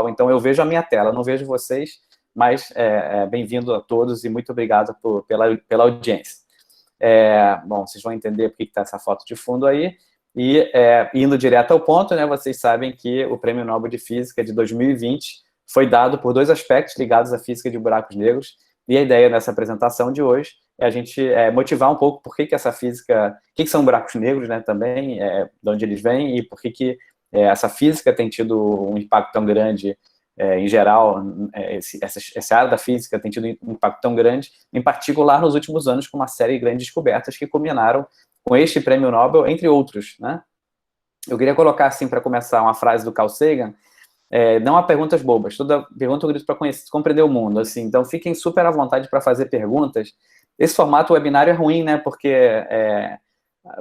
então eu vejo a minha tela, não vejo vocês, mas bem-vindo a todos e muito obrigado pela audiência. Bom, vocês vão entender por que está essa foto de fundo aí, e indo direto ao ponto, né, vocês sabem que o Prêmio Nobel de Física de 2020 foi dado por dois aspectos ligados à física de buracos negros, e a ideia nessa apresentação de hoje é a gente motivar um pouco por que essa física, o que são buracos negros, né, também, de onde eles vêm, e por que essa física tem tido um impacto tão grande, em geral, essa área da física tem tido um impacto tão grande, em particular nos últimos anos, com uma série de grandes descobertas que culminaram com este Prêmio Nobel, entre outros, né? Eu queria colocar, assim, para começar, uma frase do Carl Sagan: não há perguntas bobas, toda pergunta eu grito para compreender o mundo, assim, então fiquem super à vontade para fazer perguntas. Esse formato webinário é ruim, né, porque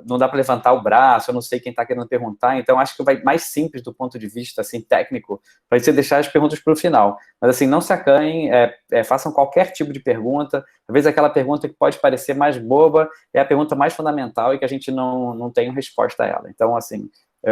não dá para levantar o braço, eu não sei quem está querendo perguntar, então acho que vai mais simples do ponto de vista, assim, técnico, para você deixar as perguntas para o final. Mas, assim, não se acanhem, façam qualquer tipo de pergunta, às vezes aquela pergunta que pode parecer mais boba é a pergunta mais fundamental e que a gente não tem resposta a ela. Então, assim,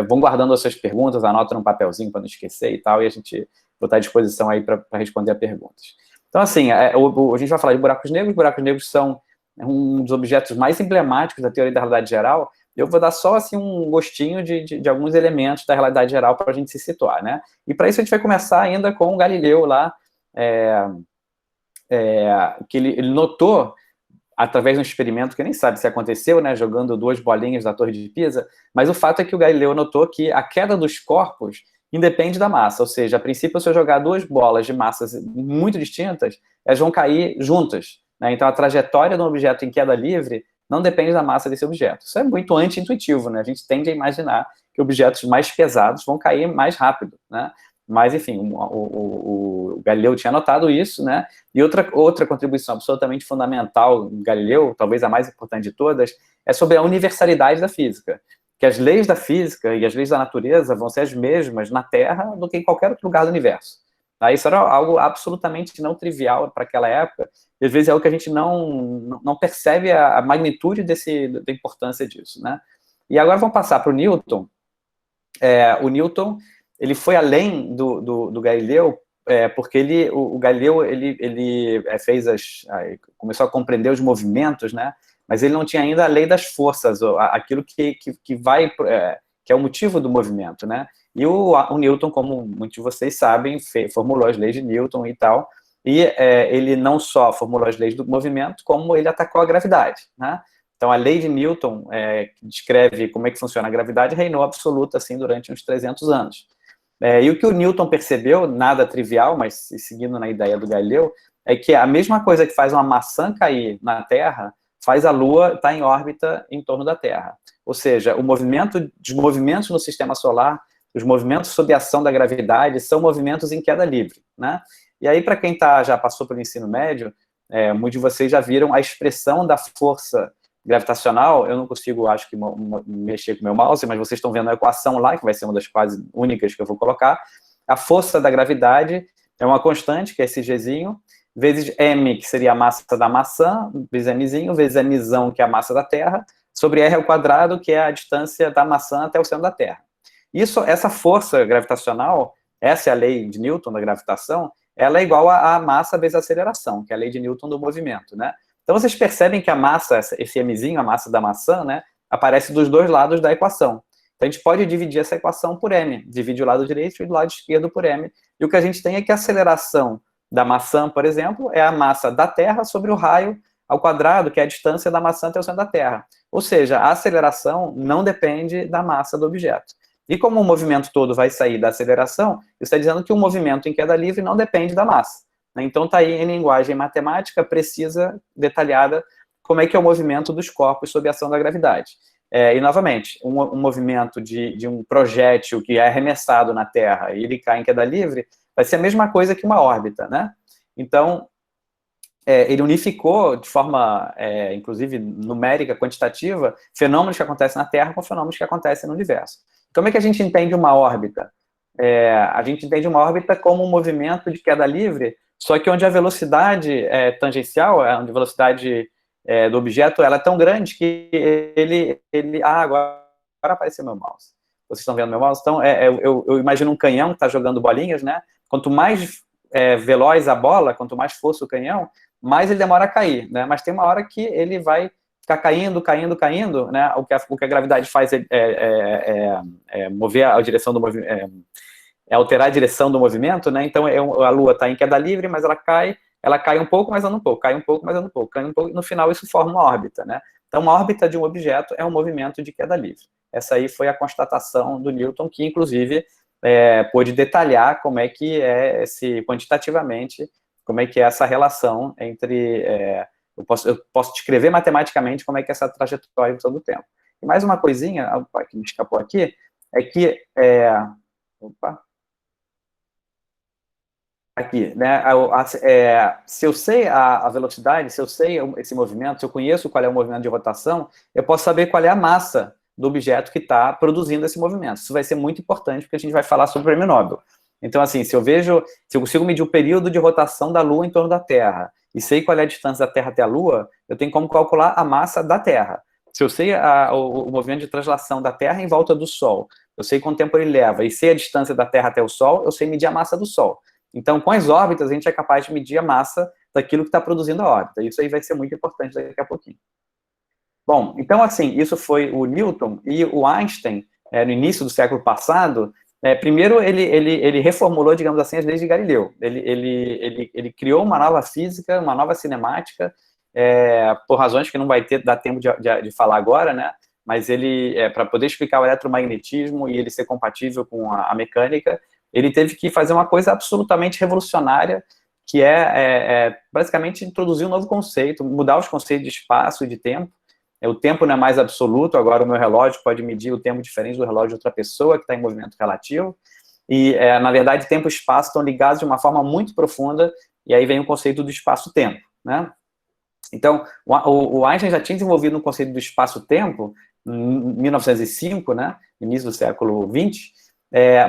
vão guardando as suas perguntas, anota num papelzinho para não esquecer e tal, e a gente botar à disposição aí para responder a perguntas. Então, assim, a gente vai falar de buracos negros são um dos objetos mais emblemáticos da teoria da realidade geral. Eu vou dar só, assim, um gostinho de alguns elementos da realidade geral para a gente se situar, né? E para isso a gente vai começar ainda com o Galileu lá, que ele notou, através de um experimento que nem sabe se aconteceu, né, jogando duas bolinhas da Torre de Pisa, mas o fato é que o Galileu notou que a queda dos corpos independe da massa, ou seja, a princípio, se eu jogar duas bolas de massas muito distintas, elas vão cair juntas, né? Então a trajetória de um objeto em queda livre não depende da massa desse objeto. Isso é muito anti-intuitivo, né? A gente tende a imaginar que objetos mais pesados vão cair mais rápido, né? Mas, enfim, o Galileu tinha notado isso, né? E outra contribuição absolutamente fundamental do Galileu, talvez a mais importante de todas, é sobre a universalidade da física. Que as leis da física e as leis da natureza vão ser as mesmas na Terra do que em qualquer outro lugar do universo. Tá? Isso era algo absolutamente não trivial para aquela época, e às vezes é algo que a gente não percebe a magnitude da importância disso, né? E agora vamos passar para o Newton. O Newton, ele foi além do Galileu, porque o Galileu começou a compreender os movimentos, né? Mas ele não tinha ainda a lei das forças, aquilo que é o motivo do movimento, né? E o Newton, como muitos de vocês sabem, formulou as leis de Newton e tal, e ele não só formulou as leis do movimento, como ele atacou a gravidade, né? Então, a lei de Newton, que descreve como é que funciona a gravidade, reinou absoluta, assim, durante uns 300 anos. E o que o Newton percebeu, nada trivial, mas seguindo na ideia do Galileu, é que a mesma coisa que faz uma maçã cair na Terra, faz a Lua estar em órbita em torno da Terra. Ou seja, os movimentos no sistema solar, os movimentos sob a ação da gravidade, são movimentos em queda livre, né? E aí, para quem já passou pelo ensino médio, muitos de vocês já viram a expressão da força gravitacional. Eu não consigo, acho que, mexer com o meu mouse, mas vocês estão vendo a equação lá, que vai ser uma das quase únicas que eu vou colocar. A força da gravidade é uma constante, que é esse Gzinho, vezes m, que seria a massa da maçã, vezes mzinho, vezes mzão, que é a massa da Terra, sobre r ao quadrado, que é a distância da maçã até o centro da Terra. Essa força gravitacional, essa é a lei de Newton da gravitação, ela é igual a massa vezes a aceleração, que é a lei de Newton do movimento, né? Então, vocês percebem que a massa, esse mzinho, a massa da maçã, né, aparece dos dois lados da equação. Então, a gente pode dividir essa equação por m. Divide o lado direito e o lado esquerdo por m. E o que a gente tem é que a aceleração da maçã, por exemplo, é a massa da Terra sobre o raio ao quadrado, que é a distância da maçã até o centro da Terra. Ou seja, a aceleração não depende da massa do objeto. E como o movimento todo vai sair da aceleração, isso está dizendo que o movimento em queda livre não depende da massa. Então, está aí em linguagem matemática precisa, detalhada, como é que é o movimento dos corpos sob a ação da gravidade. E, novamente, um movimento de um projétil que é arremessado na Terra e ele cai em queda livre, vai ser a mesma coisa que uma órbita, né? Então, ele unificou de forma, inclusive, numérica, quantitativa, fenômenos que acontecem na Terra com fenômenos que acontecem no universo. Como é que a gente entende uma órbita? A gente entende uma órbita como um movimento de queda livre, só que onde a velocidade tangencial, onde a velocidade do objeto, ela é tão grande que agora apareceu meu mouse. Vocês estão vendo meu mouse? Então, eu imagino um canhão que está jogando bolinhas, né? quanto mais veloz a bola, quanto mais força o canhão, mais ele demora a cair, né? Mas tem uma hora que ele vai ficar caindo, caindo, caindo, né? O que a gravidade faz é mover a direção do movimento, alterar a direção do movimento, né? Então a Lua está em queda livre, mas ela cai um pouco, mas anda um pouco, cai um pouco, mas anda um pouco, cai um pouco, e no final isso forma uma órbita, né? Então, uma órbita de um objeto é um movimento de queda livre. Essa aí foi a constatação do Newton, que, inclusive, pôde detalhar como é que é, quantitativamente, como é que é essa relação entre... eu posso descrever matematicamente como é que é essa trajetória todo o tempo. E mais uma coisinha, opa, que me escapou aqui, é que... opa... Aqui, né? Se eu sei a velocidade, se eu sei esse movimento, se eu conheço qual é o movimento de rotação, eu posso saber qual é a massa do objeto que está produzindo esse movimento. Isso vai ser muito importante, porque a gente vai falar sobre o Prêmio Nobel. Então, assim, se eu consigo medir o período de rotação da Lua em torno da Terra, e sei qual é a distância da Terra até a Lua, eu tenho como calcular a massa da Terra. Se eu sei o movimento de translação da Terra em volta do Sol, eu sei quanto tempo ele leva, e sei a distância da Terra até o Sol, eu sei medir a massa do Sol. Então, com as órbitas, a gente é capaz de medir a massa daquilo que está produzindo a órbita. Isso aí vai ser muito importante daqui a pouquinho. Bom, então, assim, isso foi o Newton e o Einstein, no início do século passado. Primeiro, ele reformulou, digamos assim, as leis de Galileu. Ele criou uma nova física, uma nova cinemática, por razões que não vai dar tempo de falar agora, né? Mas para poder explicar o eletromagnetismo e ele ser compatível com a mecânica, ele teve que fazer uma coisa absolutamente revolucionária, que basicamente introduzir um novo conceito, mudar os conceitos de espaço e de tempo. O tempo não é mais absoluto, agora o meu relógio pode medir o tempo diferente do relógio de outra pessoa, que está em movimento relativo. E, na verdade, tempo e espaço estão ligados de uma forma muito profunda, e aí vem o conceito do espaço-tempo, né? Então, o Einstein já tinha desenvolvido um conceito do espaço-tempo em 1905, né, no início do século XX,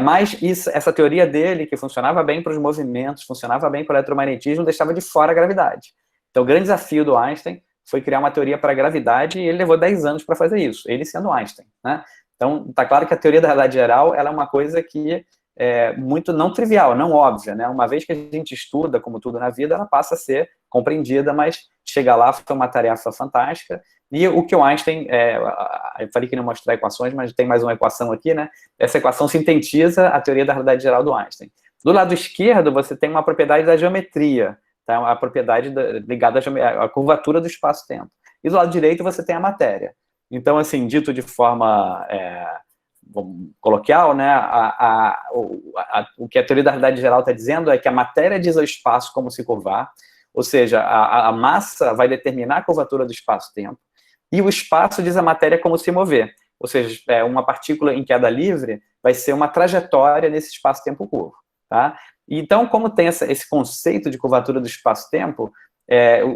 mas essa teoria dele, que funcionava bem para os movimentos, funcionava bem para o eletromagnetismo, deixava de fora a gravidade. Então, o grande desafio do Einstein foi criar uma teoria para a gravidade, e ele levou 10 anos para fazer isso, ele sendo Einstein, né? Então, está claro que a teoria da relatividade geral ela é uma coisa que muito não trivial, não óbvia, né? Uma vez que a gente estuda, como tudo na vida, ela passa a ser compreendida, mas chegar lá foi uma tarefa fantástica. E o que o Einstein, eu falei que não mostrar equações, mas tem mais uma equação aqui, né? Essa equação sintetiza a teoria da relatividade geral do Einstein. Do lado esquerdo, você tem uma propriedade da geometria, tá? A propriedade ligada à curvatura do espaço-tempo. E do lado direito, você tem a matéria. Então, assim, dito de forma coloquial, né, o que a teoria da relatividade geral está dizendo é que a matéria diz ao espaço como se curvar, ou seja, a massa vai determinar a curvatura do espaço-tempo, e o espaço diz a matéria como se mover, ou seja, uma partícula em queda livre vai ser uma trajetória nesse espaço-tempo curvo, tá? Então, como tem esse conceito de curvatura do espaço-tempo,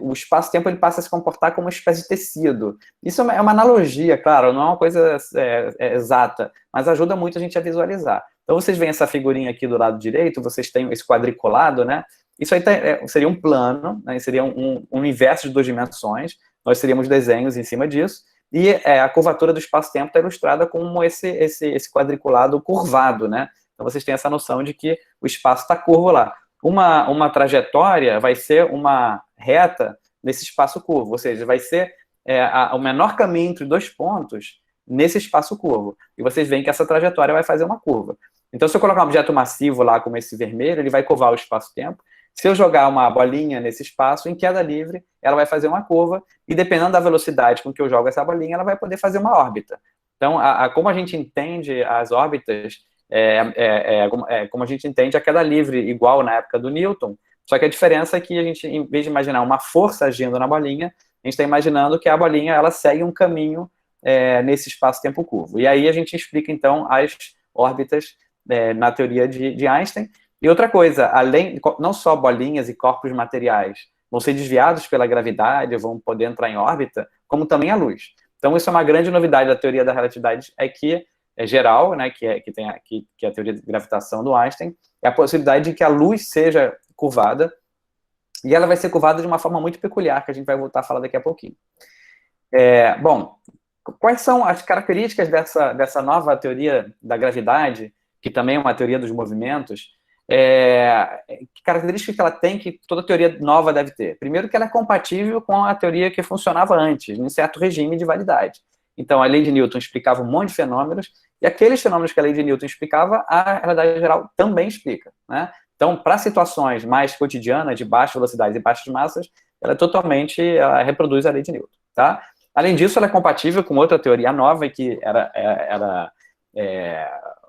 o espaço-tempo ele passa a se comportar como uma espécie de tecido. Isso é uma analogia, claro, não é uma coisa exata, mas ajuda muito a gente a visualizar. Então, vocês veem essa figurinha aqui do lado direito, vocês têm esse quadriculado, né? Isso aí seria um plano, né? Seria um universo de 2 dimensões, nós teríamos desenhos em cima disso, e a curvatura do espaço-tempo está ilustrada como esse quadriculado curvado, né? Então, vocês têm essa noção de que o espaço está curvo lá. Uma trajetória vai ser uma reta nesse espaço curvo, ou seja, vai ser o menor caminho entre 2 pontos nesse espaço curvo. E vocês veem que essa trajetória vai fazer uma curva. Então, se eu colocar um objeto massivo lá, como esse vermelho, ele vai curvar o espaço-tempo. Se eu jogar uma bolinha nesse espaço, em queda livre, ela vai fazer uma curva, e dependendo da velocidade com que eu jogo essa bolinha, ela vai poder fazer uma órbita. Então, como a gente entende as órbitas, como a gente entende a queda livre, igual na época do Newton, só que a diferença é que a gente, em vez de imaginar uma força agindo na bolinha, a gente está imaginando que a bolinha ela segue um caminho nesse espaço-tempo curvo. E aí a gente explica, então, as órbitas na teoria de Einstein. E outra coisa, não só bolinhas e corpos materiais vão ser desviados pela gravidade, vão poder entrar em órbita, como também a luz. Então, isso é uma grande novidade da teoria da relatividade, que é geral, né, que é a teoria de gravitação do Einstein, é a possibilidade de que a luz seja curvada, e ela vai ser curvada de uma forma muito peculiar, que a gente vai voltar a falar daqui a pouquinho. Bom, quais são as características dessa nova teoria da gravidade, que também é uma teoria dos movimentos? Que característica que ela tem que toda teoria nova deve ter? Primeiro que ela é compatível com a teoria que funcionava antes, em certo regime de validade. Então, a lei de Newton explicava um monte de fenômenos, e aqueles fenômenos que a lei de Newton explicava, a realidade geral também explica, né? Então, para situações mais cotidianas, de baixa velocidade e baixas massas, ela reproduz a lei de Newton, tá? Além disso, ela é compatível com outra teoria nova, que era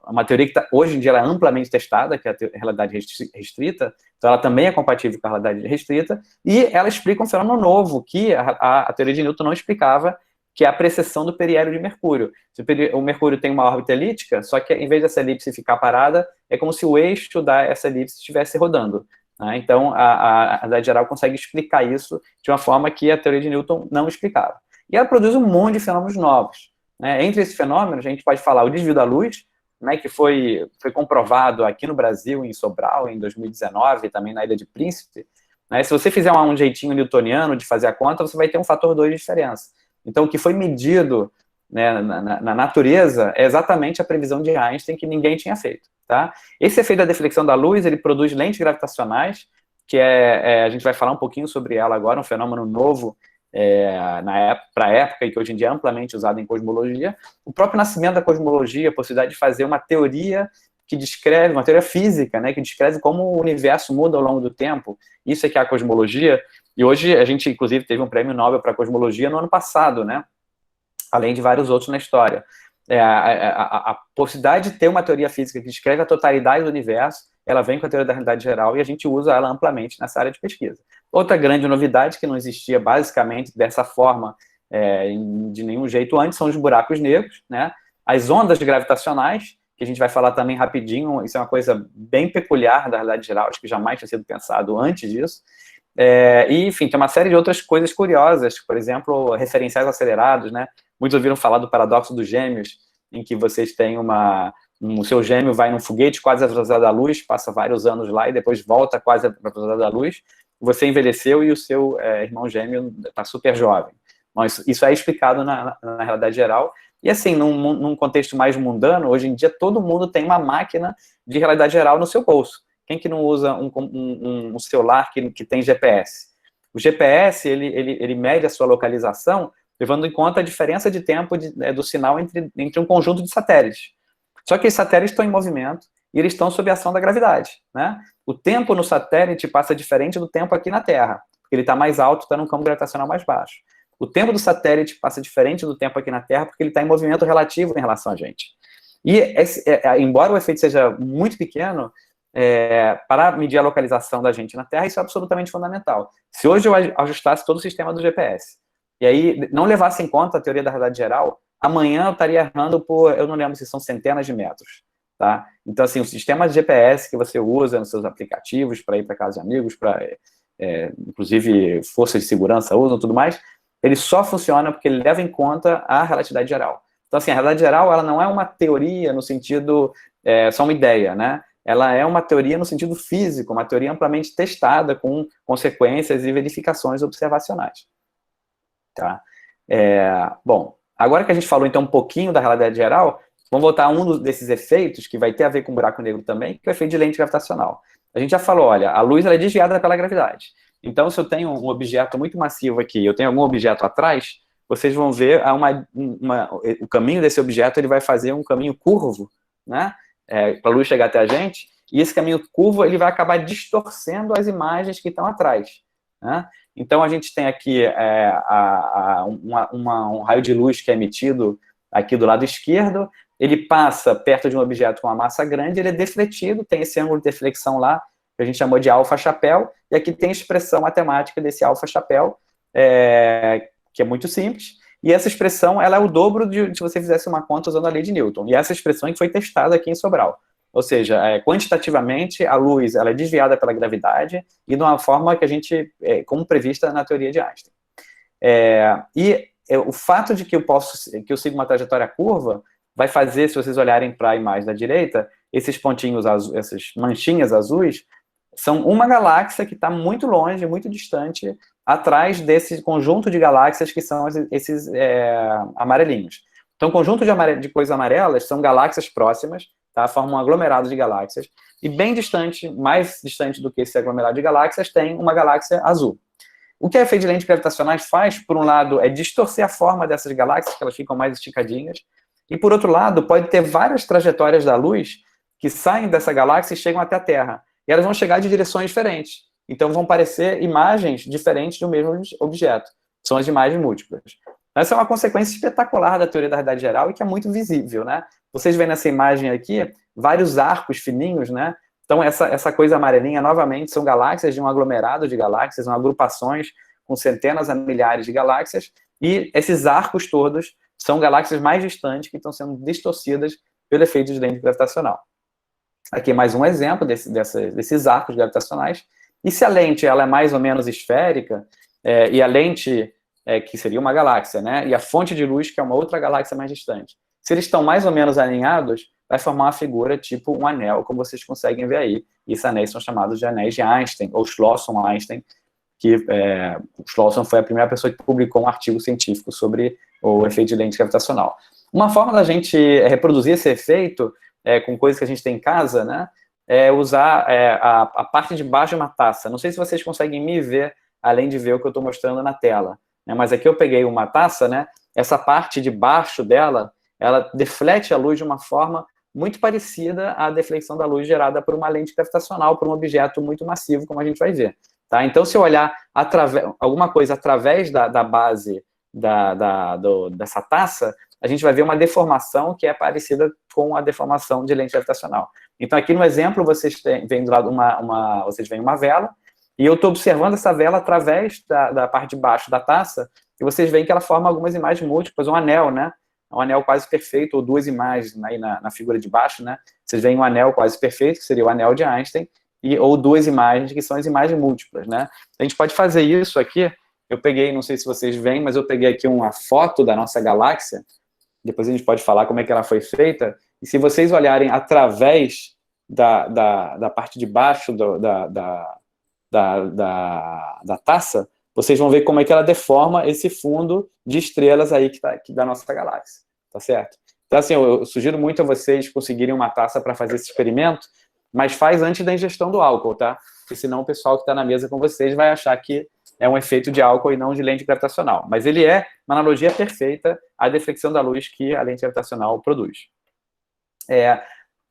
uma teoria que hoje em dia ela é amplamente testada, que é a realidade restrita. Então, ela também é compatível com a realidade restrita, e ela explica um fenômeno novo, que a teoria de Newton não explicava, que é a precessão do periélio de Mercúrio. O Mercúrio tem uma órbita elíptica, só que em vez dessa elipse ficar parada, é como se o eixo dessa elipse estivesse rodando, né? Então, a realidade geral consegue explicar isso de uma forma que a teoria de Newton não explicava. E ela produz um monte de fenômenos novos, né? Entre esses fenômenos, a gente pode falar o desvio da luz, né, que foi comprovado aqui no Brasil, em Sobral, em 2019, também na Ilha de Príncipe, né? Se você fizer um jeitinho newtoniano de fazer a conta, você vai ter um fator 2 de diferença. Então, o que foi medido, né, na natureza é exatamente a previsão de Einstein, que ninguém tinha feito, tá? Esse efeito da deflexão da luz, ele produz lentes gravitacionais, que a gente vai falar um pouquinho sobre ela agora, um fenômeno novo para a época, e que hoje em dia é amplamente usado em cosmologia. O próprio nascimento da cosmologia, a possibilidade de fazer uma teoria que descreve, uma teoria física, né, que descreve como o universo muda ao longo do tempo. Isso é que é a cosmologia. E hoje a gente, inclusive, teve um prêmio Nobel para cosmologia no ano passado, né? Além de vários outros na história. A possibilidade de ter uma teoria física que descreve a totalidade do universo, ela vem com a teoria da realidade geral, e a gente usa ela amplamente nessa área de pesquisa. Outra grande novidade que não existia basicamente dessa forma, de nenhum jeito antes, são os buracos negros, né? As ondas gravitacionais, que a gente vai falar também rapidinho, isso é uma coisa bem peculiar da realidade geral, acho que jamais tinha sido pensado antes disso. E, enfim, tem uma série de outras coisas curiosas, por exemplo, referenciais acelerados, né? Muitos ouviram falar do paradoxo dos gêmeos, em que vocês têm o seu gêmeo vai num foguete quase à velocidade da luz, passa vários anos lá e depois volta quase à velocidade da luz, você envelheceu e o seu irmão gêmeo está super jovem. Bom, isso é explicado na realidade geral. E assim, num contexto mais mundano, hoje em dia todo mundo tem uma máquina de realidade geral no seu bolso. Quem que não usa um celular que tem GPS? O GPS, ele mede a sua localização, levando em conta a diferença de tempo do sinal entre um conjunto de satélites. Só que esses satélites estão em movimento e eles estão sob a ação da gravidade, né? O tempo no satélite passa diferente do tempo aqui na Terra, porque ele está mais alto, está num campo gravitacional mais baixo. O tempo do satélite passa diferente do tempo aqui na Terra, porque ele está em movimento relativo em relação a gente. E, embora o efeito seja muito pequeno, para medir a localização da gente na Terra, isso é absolutamente fundamental. Se hoje eu ajustasse todo o sistema do GPS, e aí não levasse em conta a teoria da realidade geral, amanhã eu estaria errando eu não lembro se são centenas de metros, tá? Então, assim, o sistema de GPS que você usa nos seus aplicativos para ir para casa de amigos, inclusive forças de segurança usam, tudo mais, ele só funciona porque ele leva em conta a relatividade geral. Então, assim, a realidade geral, ela não é uma teoria no sentido, só uma ideia, né? Ela é uma teoria no sentido físico, uma teoria amplamente testada com consequências e verificações observacionais. Tá? Bom, agora que a gente falou então um pouquinho da realidade geral, vamos voltar a um desses efeitos que vai ter a ver com o buraco negro também, que é o efeito de lente gravitacional. A gente já falou, olha, a luz ela é desviada pela gravidade. Então, se eu tenho um objeto muito massivo aqui, eu tenho algum objeto atrás, vocês vão ver o caminho desse objeto, ele vai fazer um caminho curvo, né? Para a luz chegar até a gente, e esse caminho curvo ele vai acabar distorcendo as imagens que estão atrás, né? Então, a gente tem aqui um raio de luz que é emitido aqui do lado esquerdo, ele passa perto de um objeto com uma massa grande, ele é defletido, tem esse ângulo de deflexão lá, que a gente chamou de alfa-chapéu, e aqui tem a expressão matemática desse alfa-chapéu, que é muito simples, e essa expressão ela é o dobro se você fizesse uma conta usando a lei de Newton, e essa expressão que foi testada aqui em Sobral. Ou seja, quantitativamente, a luz ela é desviada pela gravidade e de uma forma que a gente, como prevista na teoria de Einstein. O fato de que eu sigo uma trajetória curva vai fazer, se vocês olharem para a imagem da direita, esses pontinhos azuis, essas manchinhas azuis, são uma galáxia que está muito longe, muito distante, atrás desse conjunto de galáxias que são esses amarelinhos. Então, o conjunto de coisas amarelas são galáxias próximas, tá? Formam um aglomerado de galáxias. e bem distante, mais distante do que esse aglomerado de galáxias, tem uma galáxia azul. O que a efeito de lentes gravitacionais faz, por um lado, é distorcer a forma dessas galáxias, que elas ficam mais esticadinhas, e por outro lado, pode ter várias trajetórias da luz que saem dessa galáxia e chegam até a Terra. E elas vão chegar de direções diferentes. Então vão parecer imagens diferentes do mesmo objeto. São as imagens múltiplas. Essa é uma consequência espetacular da teoria da realidade geral e que é muito visível, né? Vocês veem nessa imagem aqui vários arcos fininhos, né? Então essa coisa amarelinha, novamente, são galáxias de um aglomerado de galáxias, são agrupações com centenas a milhares de galáxias, e esses arcos todos são galáxias mais distantes que estão sendo distorcidas pelo efeito de lente gravitacional. Aqui mais um exemplo desses arcos gravitacionais. E se a lente ela é mais ou menos esférica, e a lente, que seria uma galáxia, né, e a fonte de luz, que é uma outra galáxia mais distante, se eles estão mais ou menos alinhados, vai formar uma figura tipo um anel, como vocês conseguem ver aí. E esses anéis são chamados de anéis de Einstein, ou Schlosson-Einstein, que o Schlosson foi a primeira pessoa que publicou um artigo científico sobre o efeito de lente gravitacional. Uma forma da gente reproduzir esse efeito com coisas que a gente tem em casa, né, é usar a parte de baixo de uma taça. Não sei se vocês conseguem me ver, além de ver o que eu estou mostrando na tela, né, mas aqui eu peguei uma taça, né, essa parte de baixo dela, ela deflete a luz de uma forma muito parecida à deflexão da luz gerada por uma lente gravitacional, por um objeto muito massivo, como a gente vai ver. Tá? Então, se eu olhar alguma coisa através da base dessa taça, a gente vai ver uma deformação que é parecida com a deformação de lente gravitacional. Então, aqui no exemplo, vocês veem do lado vocês veem uma vela, e eu estou observando essa vela através da parte de baixo da taça, e vocês veem que ela forma algumas imagens múltiplas, um anel, né? Um anel quase perfeito, ou duas imagens aí na figura de baixo, né? Vocês veem um anel quase perfeito, que seria o anel de Einstein, ou duas imagens, que são as imagens múltiplas, né? A gente pode fazer isso aqui. Eu peguei, não sei se vocês veem, mas eu peguei aqui uma foto da nossa galáxia. Depois a gente pode falar como é que ela foi feita. E se vocês olharem através da parte de baixo da taça, vocês vão ver como é que ela deforma esse fundo de estrelas aí da nossa galáxia, tá certo? Então, assim, eu sugiro muito a vocês conseguirem uma taça para fazer esse experimento, mas faz antes da ingestão do álcool, tá? Porque senão o pessoal que está na mesa com vocês vai achar que é um efeito de álcool e não de lente gravitacional. Mas ele é uma analogia perfeita à deflexão da luz que a lente gravitacional produz.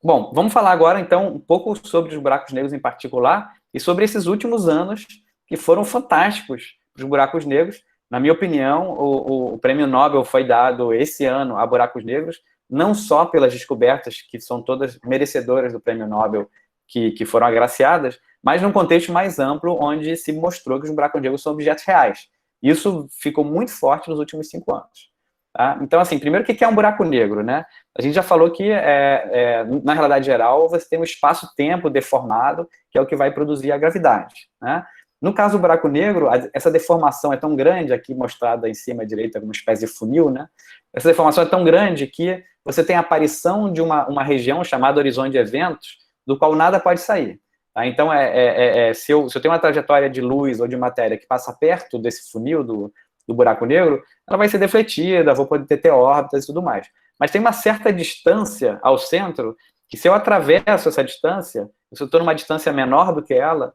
Bom, vamos falar agora, então, um pouco sobre os buracos negros em particular e sobre esses últimos anos que foram fantásticos para os buracos negros. Na minha opinião, o prêmio Nobel foi dado esse ano a buracos negros, não só pelas descobertas, que são todas merecedoras do prêmio Nobel, que foram agraciadas, mas num contexto mais amplo, onde se mostrou que os buracos negros são objetos reais. Isso ficou muito forte nos últimos 5 anos. Tá? Então, assim, primeiro, o que é um buraco negro, né? A gente já falou que, na realidade geral, você tem um espaço-tempo deformado, que é o que vai produzir a gravidade, né? No caso do buraco negro, essa deformação é tão grande, aqui mostrada em cima à direita, como uma espécie de funil, né? Essa deformação é tão grande que você tem a aparição de uma região chamada horizonte de eventos, do qual nada pode sair. Tá? Então, se eu tenho uma trajetória de luz ou de matéria que passa perto desse funil do buraco negro, ela vai ser defletida, vou poder ter órbitas e tudo mais. Mas tem uma certa distância ao centro, que se eu atravesso essa distância, se eu estou numa distância menor do que ela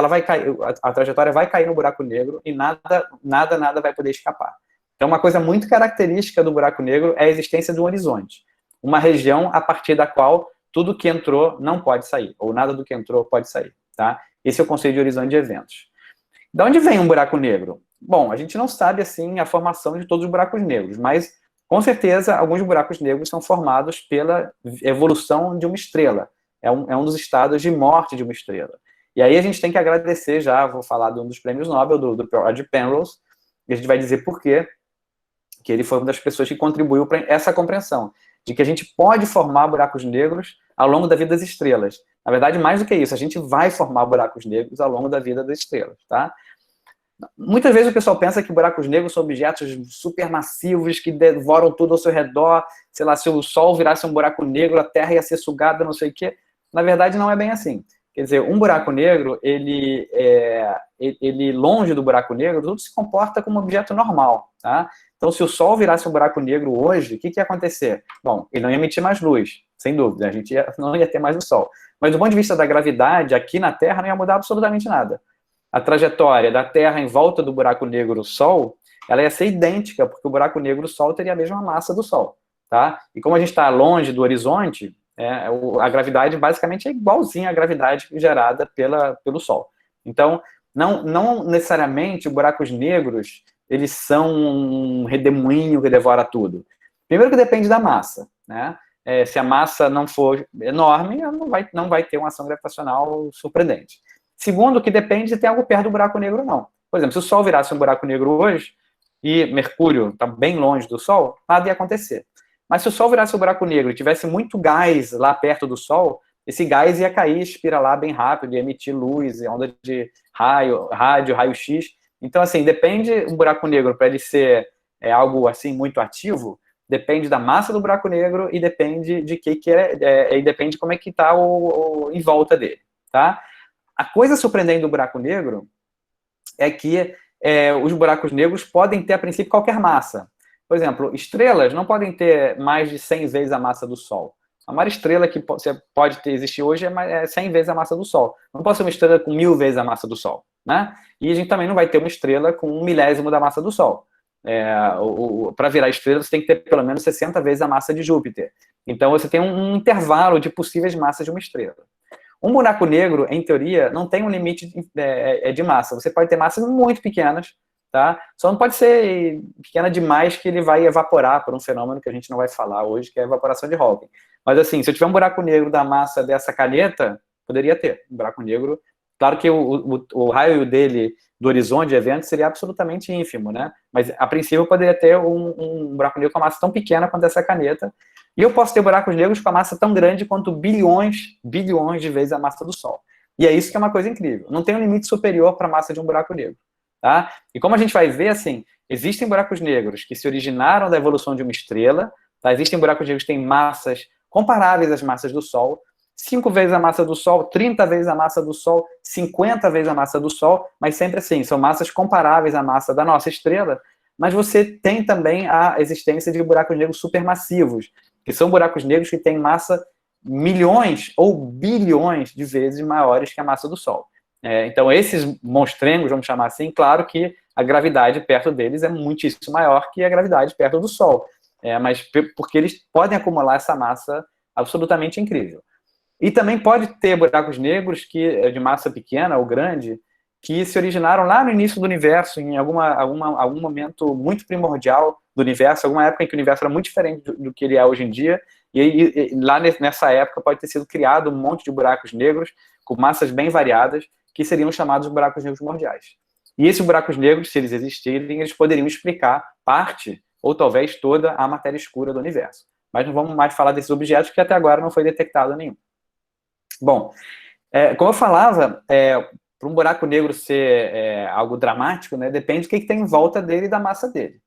vai cair, a trajetória vai cair no buraco negro e nada vai poder escapar. Então, uma coisa muito característica do buraco negro é a existência de um horizonte, uma região a partir da qual tudo que entrou não pode sair, ou nada do que entrou pode sair, tá? Esse é o conceito de horizonte de eventos. De onde vem um buraco negro? Bom, a gente não sabe, assim, a formação de todos os buracos negros, mas, com certeza, alguns buracos negros são formados pela evolução de uma estrela. É um dos estados de morte de uma estrela. E aí a gente tem que agradecer já, vou falar de um dos prêmios Nobel, do Roger Penrose, e a gente vai dizer por quê, que ele foi uma das pessoas que contribuiu para essa compreensão, de que a gente pode formar buracos negros ao longo da vida das estrelas. Na verdade, mais do que isso, a gente vai formar buracos negros ao longo da vida das estrelas, tá? Muitas vezes o pessoal pensa que buracos negros são objetos supermassivos que devoram tudo ao seu redor, sei lá, se o Sol virasse um buraco negro, a Terra ia ser sugada, não sei o quê. Na verdade, não é bem assim. Quer dizer, um buraco negro, ele longe do buraco negro, tudo se comporta como um objeto normal, tá? Então, se o Sol virasse um buraco negro hoje, o que ia acontecer? Bom, ele não ia emitir mais luz, sem dúvida, a gente não ia ter mais o Sol. Mas do ponto de vista da gravidade, aqui na Terra não ia mudar absolutamente nada. A trajetória da Terra em volta do buraco negro-Sol, ela ia ser idêntica, porque o buraco negro-Sol teria a mesma massa do Sol, tá? E como a gente está longe do horizonte, a gravidade basicamente é igualzinha à gravidade gerada pelo Sol. Então, não necessariamente buracos negros, eles são um redemoinho que devora tudo. Primeiro que depende da massa, né? Se a massa não for enorme, ela não vai ter uma ação gravitacional surpreendente. Segundo, que depende se tem algo perto do buraco negro ou não. Por exemplo, se o Sol virasse um buraco negro hoje, e Mercúrio está bem longe do Sol, nada ia acontecer. Mas se o Sol virasse um buraco negro e tivesse muito gás lá perto do Sol, esse gás ia cair, espiralar bem rápido, ia emitir luz, onda de rádio, raio-x. Então, assim, depende um buraco negro para ele ser algo assim muito ativo, depende da massa do buraco negro e depende de e depende de como é que está em volta dele, tá? A coisa surpreendente do buraco negro é que os buracos negros podem ter, a princípio, qualquer massa. Por exemplo, estrelas não podem ter mais de 100 vezes a massa do Sol. A maior estrela que pode existir hoje é 100 vezes a massa do Sol. Não pode ser uma estrela com 1000 vezes a massa do Sol, né? E a gente também não vai ter uma estrela com 1/1000 da massa do Sol. Para virar estrela, você tem que ter pelo menos 60 vezes a massa de Júpiter. Então, você tem um intervalo de possíveis massas de uma estrela. Um buraco negro, em teoria, não tem um limite de massa. Você pode ter massas muito pequenas, tá? Só não pode ser pequena demais que ele vai evaporar por um fenômeno que a gente não vai falar hoje, que é a evaporação de Hawking. Mas, assim, se eu tiver um buraco negro da massa dessa caneta, poderia ter um buraco negro. Claro que o raio dele, do horizonte de evento, seria absolutamente ínfimo, né? Mas, a princípio, eu poderia ter um buraco negro com uma massa tão pequena quanto essa caneta. E eu posso ter buracos negros com a massa tão grande quanto bilhões de vezes a massa do Sol. E é isso que é uma coisa incrível. Não tem um limite superior para a massa de um buraco negro. Tá? E como a gente vai ver, assim, existem buracos negros que se originaram da evolução de uma estrela, tá? Existem buracos negros que têm massas comparáveis às massas do Sol, 5 vezes a massa do Sol, 30 vezes a massa do Sol, 50 vezes a massa do Sol, mas sempre assim, são massas comparáveis à massa da nossa estrela, mas você tem também a existência de buracos negros supermassivos, que são buracos negros que têm massa milhões ou bilhões de vezes maiores que a massa do Sol. Então, esses monstrengos, vamos chamar assim, claro que a gravidade perto deles é muitíssimo maior que a gravidade perto do Sol, mas porque eles podem acumular essa massa absolutamente incrível. E também pode ter buracos negros de massa pequena ou grande, que se originaram lá no início do universo, em algum momento muito primordial do universo, alguma época em que o universo era muito diferente do que ele é hoje em dia, e lá nessa época pode ter sido criado um monte de buracos negros com massas bem variadas, que seriam chamados buracos negros primordiais. E esses buracos negros, se eles existirem, eles poderiam explicar parte, ou talvez toda, a matéria escura do universo. Mas não vamos mais falar desses objetos, que até agora não foi detectado nenhum. Bom, como eu falava, para um buraco negro ser algo dramático, né, depende do que tem em volta dele e da massa dele.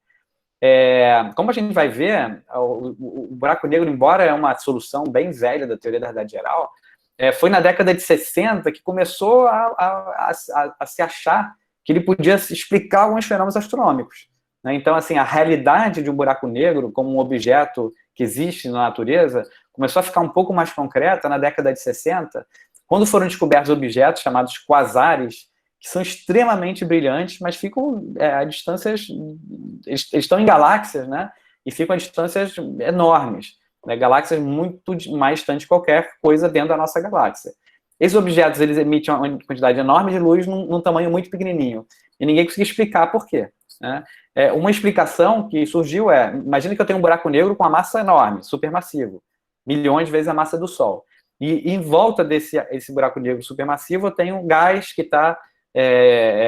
Como a gente vai ver, o buraco negro, embora é uma solução bem velha da teoria da realidade geral, foi na década de 60 que começou a se achar que ele podia explicar alguns fenômenos astronômicos, né? Então, assim, a realidade de um buraco negro como um objeto que existe na natureza começou a ficar um pouco mais concreta na década de 60, quando foram descobertos objetos chamados quasares, que são extremamente brilhantes, mas ficam a distâncias... Eles estão em galáxias, né? E ficam a distâncias enormes, né? Galáxias muito mais distantes de qualquer coisa dentro da nossa galáxia. Esses objetos, eles emitem uma quantidade enorme de luz num tamanho muito pequenininho. E ninguém conseguia explicar por quê, né? Uma explicação que surgiu imagina que eu tenho um buraco negro com uma massa enorme, supermassivo, milhões de vezes a massa do Sol. E em volta desse buraco negro supermassivo, eu tenho um gás que está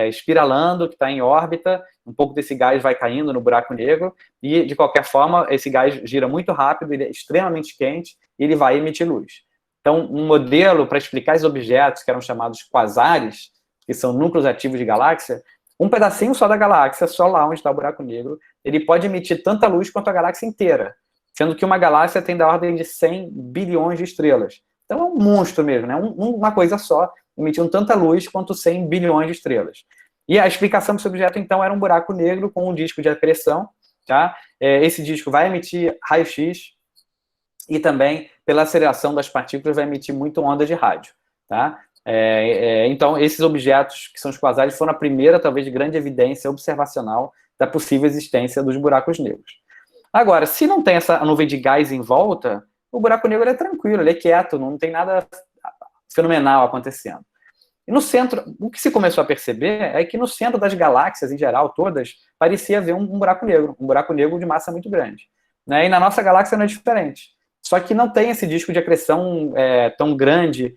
espiralando, que está em órbita, um pouco desse gás vai caindo no buraco negro, e, de qualquer forma, esse gás gira muito rápido, ele é extremamente quente, e ele vai emitir luz. Então, um modelo para explicar esses objetos, que eram chamados quasares, que são núcleos ativos de galáxia, um pedacinho só da galáxia, só lá onde está o buraco negro, ele pode emitir tanta luz quanto a galáxia inteira, sendo que uma galáxia tem da ordem de 100 bilhões de estrelas. Então, é um monstro mesmo, né? Uma coisa só, emitindo tanta luz quanto 100 bilhões de estrelas. E a explicação desse objeto, então, era um buraco negro com um disco de acreção, tá? Esse disco vai emitir raio-x, e também pela aceleração das partículas vai emitir muito onda de rádio, tá? Então, esses objetos que são os quasares foram a primeira, talvez, grande evidência observacional da possível existência dos buracos negros. Agora, se não tem essa nuvem de gás em volta, o buraco negro é tranquilo, ele é quieto, não tem nada fenomenal acontecendo. E no centro, o que se começou a perceber é que no centro das galáxias, em geral, todas, parecia haver um buraco negro de massa muito grande. Né? E na nossa galáxia não é diferente. Só que não tem esse disco de acreção tão grande,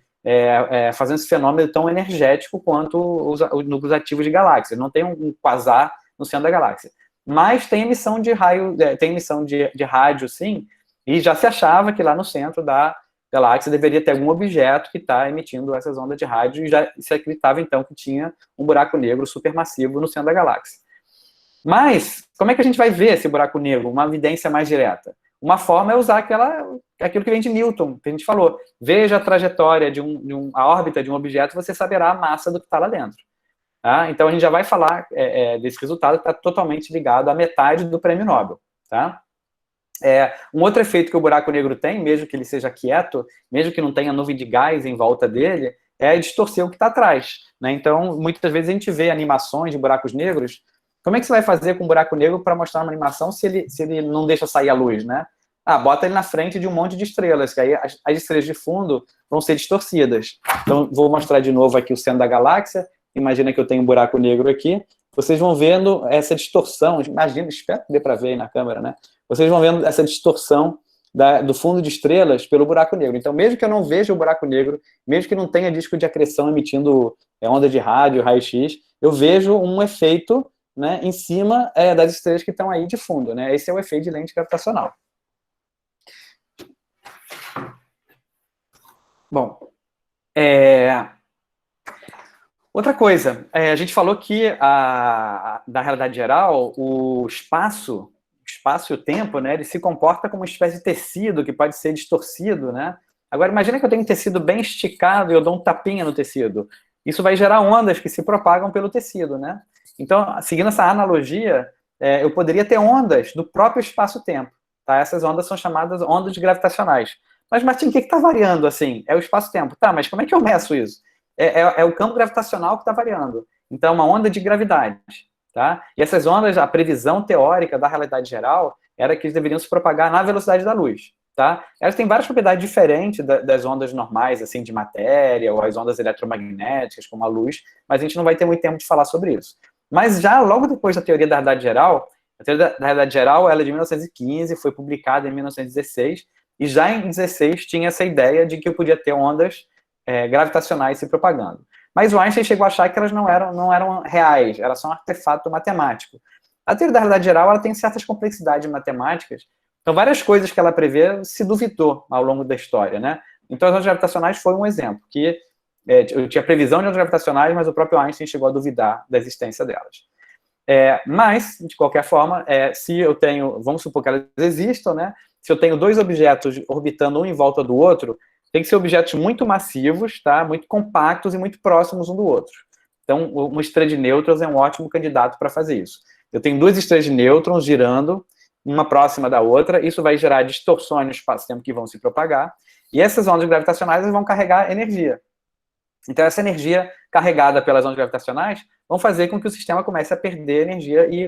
fazendo esse fenômeno tão energético quanto os núcleos ativos de galáxias. Não tem um quasar no centro da galáxia. Mas tem emissão de raio, tem emissão de rádio, sim, e já se achava que lá no centro da galáxia deveria ter algum objeto que está emitindo essas ondas de rádio, e já se acreditava, então, que tinha um buraco negro supermassivo no centro da galáxia. Mas, como é que a gente vai ver esse buraco negro? Uma evidência mais direta. Uma forma é usar aquilo que vem de Newton, que a gente falou. Veja a trajetória a órbita de um objeto, você saberá a massa do que está lá dentro. Tá? Então, a gente já vai falar desse resultado que está totalmente ligado à metade do prêmio Nobel. Tá? Um outro efeito que o buraco negro tem, mesmo que ele seja quieto, mesmo que não tenha nuvem de gás em volta dele, é distorcer o que está atrás. Né? Então, muitas vezes a gente vê animações de buracos negros. Como é que você vai fazer com um buraco negro para mostrar uma animação se ele não deixa sair a luz, né? Bota ele na frente de um monte de estrelas, que aí as estrelas de fundo vão ser distorcidas. Então, vou mostrar de novo aqui o centro da galáxia. Imagina que eu tenho um buraco negro aqui. Vocês vão vendo essa distorção. Imagina, espero que dê para ver aí na câmera, né? Vocês vão vendo essa distorção do fundo de estrelas pelo buraco negro. Então, mesmo que eu não veja o buraco negro, mesmo que não tenha disco de acreção emitindo onda de rádio, raio-x, eu vejo um efeito, né, em cima das estrelas que estão aí de fundo. Né? Esse é o efeito de lente gravitacional. Bom, outra coisa, a gente falou que, na realidade geral, o espaço e o tempo, né, ele se comporta como uma espécie de tecido que pode ser distorcido, né? Agora, imagina que eu tenho um tecido bem esticado e eu dou um tapinha no tecido. Isso vai gerar ondas que se propagam pelo tecido, né? Então, seguindo essa analogia, eu poderia ter ondas do próprio espaço-tempo, tá? Essas ondas são chamadas ondas gravitacionais. Mas, Martim, o que está variando, assim? É o espaço-tempo. Tá, mas como é que eu meço isso? É o campo gravitacional que está variando. Então, é uma onda de gravidade. Tá? E essas ondas, a previsão teórica da realidade geral era que eles deveriam se propagar na velocidade da luz. Tá? Elas têm várias propriedades diferentes das ondas normais, assim, de matéria, ou as ondas eletromagnéticas, como a luz, mas a gente não vai ter muito tempo de falar sobre isso. Mas já logo depois da teoria da realidade geral, a teoria da realidade geral ela é de 1915, foi publicada em 1916, e já em 16 tinha essa ideia de que eu podia ter ondas gravitacionais se propagando. Mas o Einstein chegou a achar que elas não eram reais, era só um artefato matemático. A teoria da realidade geral ela tem certas complexidades matemáticas, então várias coisas que ela prevê se duvidou ao longo da história, né? Então as ondas gravitacionais foi um exemplo, que eu tinha previsão de ondas gravitacionais, mas o próprio Einstein chegou a duvidar da existência delas. Mas, de qualquer forma, se eu tenho, vamos supor que elas existam, né? Se eu tenho dois objetos orbitando um em volta do outro, tem que ser objetos muito massivos, tá? Muito compactos e muito próximos um do outro. Então, uma estrela de nêutrons é um ótimo candidato para fazer isso. Eu tenho duas estrelas de nêutrons girando, uma próxima da outra, isso vai gerar distorções no espaço-tempo que vão se propagar, e essas ondas gravitacionais vão carregar energia. Então, essa energia carregada pelas ondas gravitacionais vão fazer com que o sistema comece a perder energia e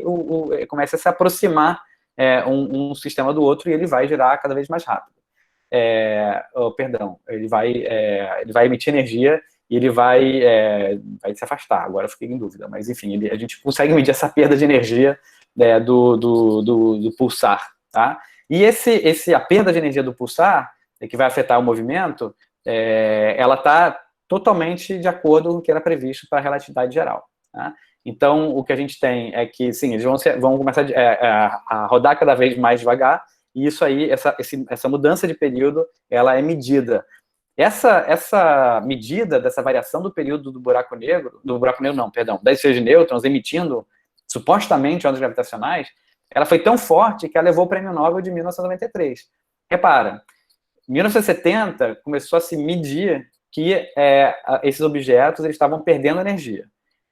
comece a se aproximar um sistema do outro, e ele vai girar cada vez mais rápido. Ele vai emitir energia e ele vai se afastar. Agora eu fiquei em dúvida, mas enfim, a gente consegue medir essa perda de energia do pulsar, tá? E a perda de energia do pulsar, que vai afetar o movimento, ela está totalmente de acordo com o que era previsto para a relatividade geral, tá? Então, o que a gente tem é que, sim, eles vão começar a rodar cada vez mais devagar, e isso aí, essa mudança de período, ela é medida. Essa medida dessa variação do período do buraco negro, das estrelas de nêutrons emitindo, supostamente, ondas gravitacionais, ela foi tão forte que ela levou o Prêmio Nobel de 1993. Repara, em 1970, começou a se medir que esses objetos eles estavam perdendo energia.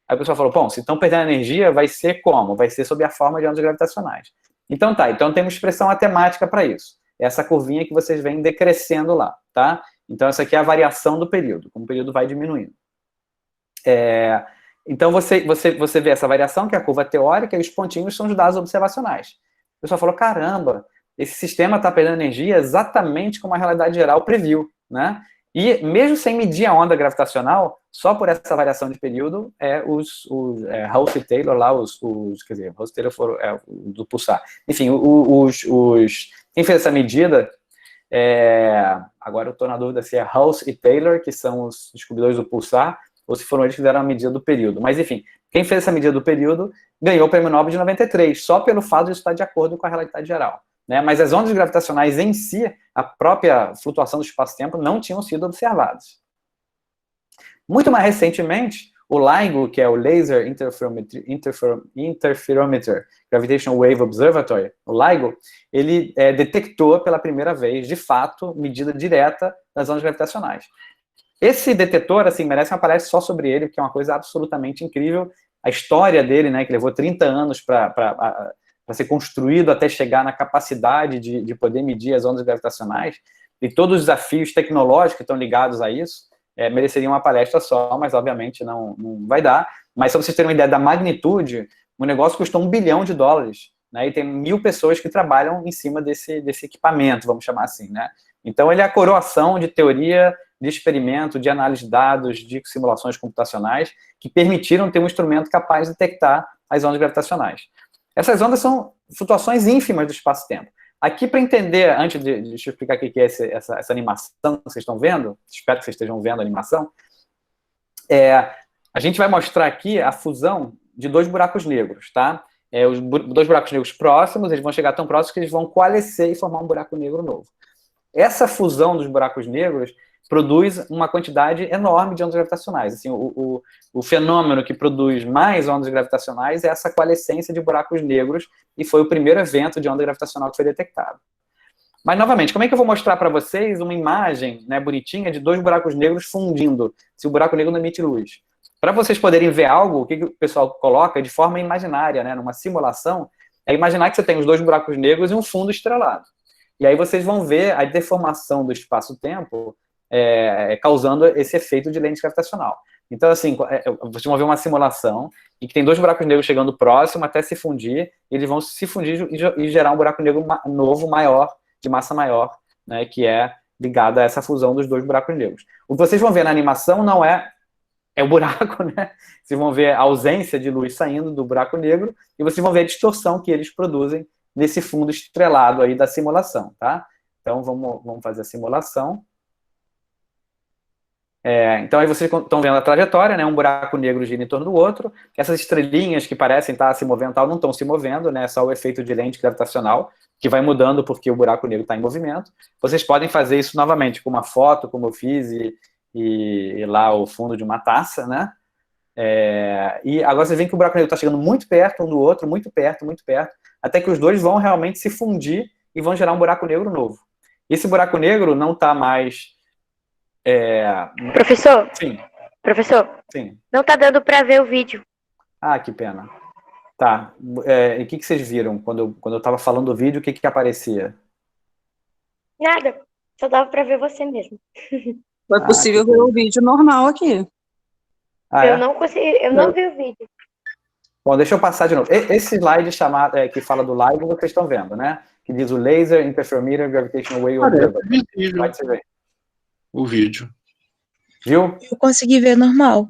Aí o pessoal falou, bom, se estão perdendo energia, vai ser como? Vai ser sob a forma de ondas gravitacionais. Então tá, então temos expressão matemática para isso. essa curvinha que vocês veem decrescendo lá, tá? Então, essa aqui é a variação do período, como o período vai diminuindo. Então, você vê essa variação, que é a curva teórica, e os pontinhos são os dados observacionais. O pessoal falou, caramba, esse sistema está perdendo energia exatamente como a realidade geral previu, né? E mesmo sem medir a onda gravitacional, só por essa variação de período, Hulse e Taylor lá, quer dizer, Hulse e Taylor foram do pulsar. Enfim, quem fez essa medida, agora eu estou na dúvida se é Hulse e Taylor, que são os descobridores do pulsar, ou se foram eles que fizeram a medida do período. Mas, enfim, quem fez essa medida do período ganhou o Prêmio Nobel de 93, só pelo fato de isso estar de acordo com a realidade geral. Né? Mas as ondas gravitacionais em si, a própria flutuação do espaço-tempo, não tinham sido observadas. Muito mais recentemente, o LIGO, que é o Laser Interferometer Gravitational Wave Observatory, o LIGO, ele detectou pela primeira vez, de fato, medida direta das ondas gravitacionais. Esse detetor, assim, merece uma palestra só sobre ele, porque é uma coisa absolutamente incrível. A história dele, né, que levou 30 anos para ser construído até chegar na capacidade de poder medir as ondas gravitacionais, e todos os desafios tecnológicos que estão ligados a isso, mereceriam uma palestra só, mas obviamente não vai dar. Mas só para vocês terem uma ideia da magnitude, o negócio custou $1 bilhão, né, e tem 1.000 pessoas que trabalham em cima desse equipamento, vamos chamar assim, né. Então, ele é a coroação de teoria, de experimento, de análise de dados, de simulações computacionais, que permitiram ter um instrumento capaz de detectar as ondas gravitacionais. Essas ondas são flutuações ínfimas do espaço-tempo. Aqui, para entender, antes de eu explicar o que é essa animação que vocês estão vendo, espero que vocês estejam vendo a animação, a gente vai mostrar aqui a fusão de dois buracos negros, tá? Os dois buracos negros próximos, eles vão chegar tão próximos que eles vão coalescer e formar um buraco negro novo. Essa fusão dos buracos negros produz uma quantidade enorme de ondas gravitacionais. Assim, o fenômeno que produz mais ondas gravitacionais é essa coalescência de buracos negros, e foi o primeiro evento de onda gravitacional que foi detectado. Mas, novamente, como é que eu vou mostrar para vocês uma imagem, né, bonitinha de dois buracos negros fundindo, se o buraco negro não emite luz? Para vocês poderem ver algo, o que o pessoal coloca de forma imaginária, né, numa simulação, é imaginar que você tem os dois buracos negros e um fundo estrelado. E aí vocês vão ver a deformação do espaço-tempo causando esse efeito de lente gravitacional. Então, assim, vocês vão ver uma simulação em que tem dois buracos negros chegando próximo até se fundir, e eles vão se fundir e gerar um buraco negro novo, maior, de massa maior, né, que é ligado a essa fusão dos dois buracos negros. O que vocês vão ver na animação não é o buraco, né? Vocês vão ver a ausência de luz saindo do buraco negro, e vocês vão ver a distorção que eles produzem nesse fundo estrelado aí da simulação, tá? Então, vamos fazer a simulação. Então, aí vocês estão vendo a trajetória, né? Um buraco negro gira em torno do outro. Essas estrelinhas que parecem estar se movendo, não estão se movendo, né? É só o efeito de lente gravitacional, que vai mudando porque o buraco negro está em movimento. Vocês podem fazer isso novamente com uma foto, como eu fiz, e lá o fundo de uma taça, né? E agora vocês veem que o buraco negro está chegando muito perto um do outro, muito perto, até que os dois vão realmente se fundir e vão gerar um buraco negro novo. Esse buraco negro não está mais... Professor? Sim. Professor? Sim. Não está dando para ver o vídeo. Ah, que pena. Tá. E o que vocês viram? Quando eu estava falando do vídeo, o que aparecia? Nada. Só dava para ver você mesmo. Foi possível ver o vídeo normal aqui. Eu não consegui, eu não vi o vídeo. Bom, deixa eu passar de novo. Esse slide que fala do live, vocês estão vendo, né? Que diz o Laser Interferometer Gravitational Wave Observatory. Pode ser ver. O vídeo. Viu? Eu consegui ver normal.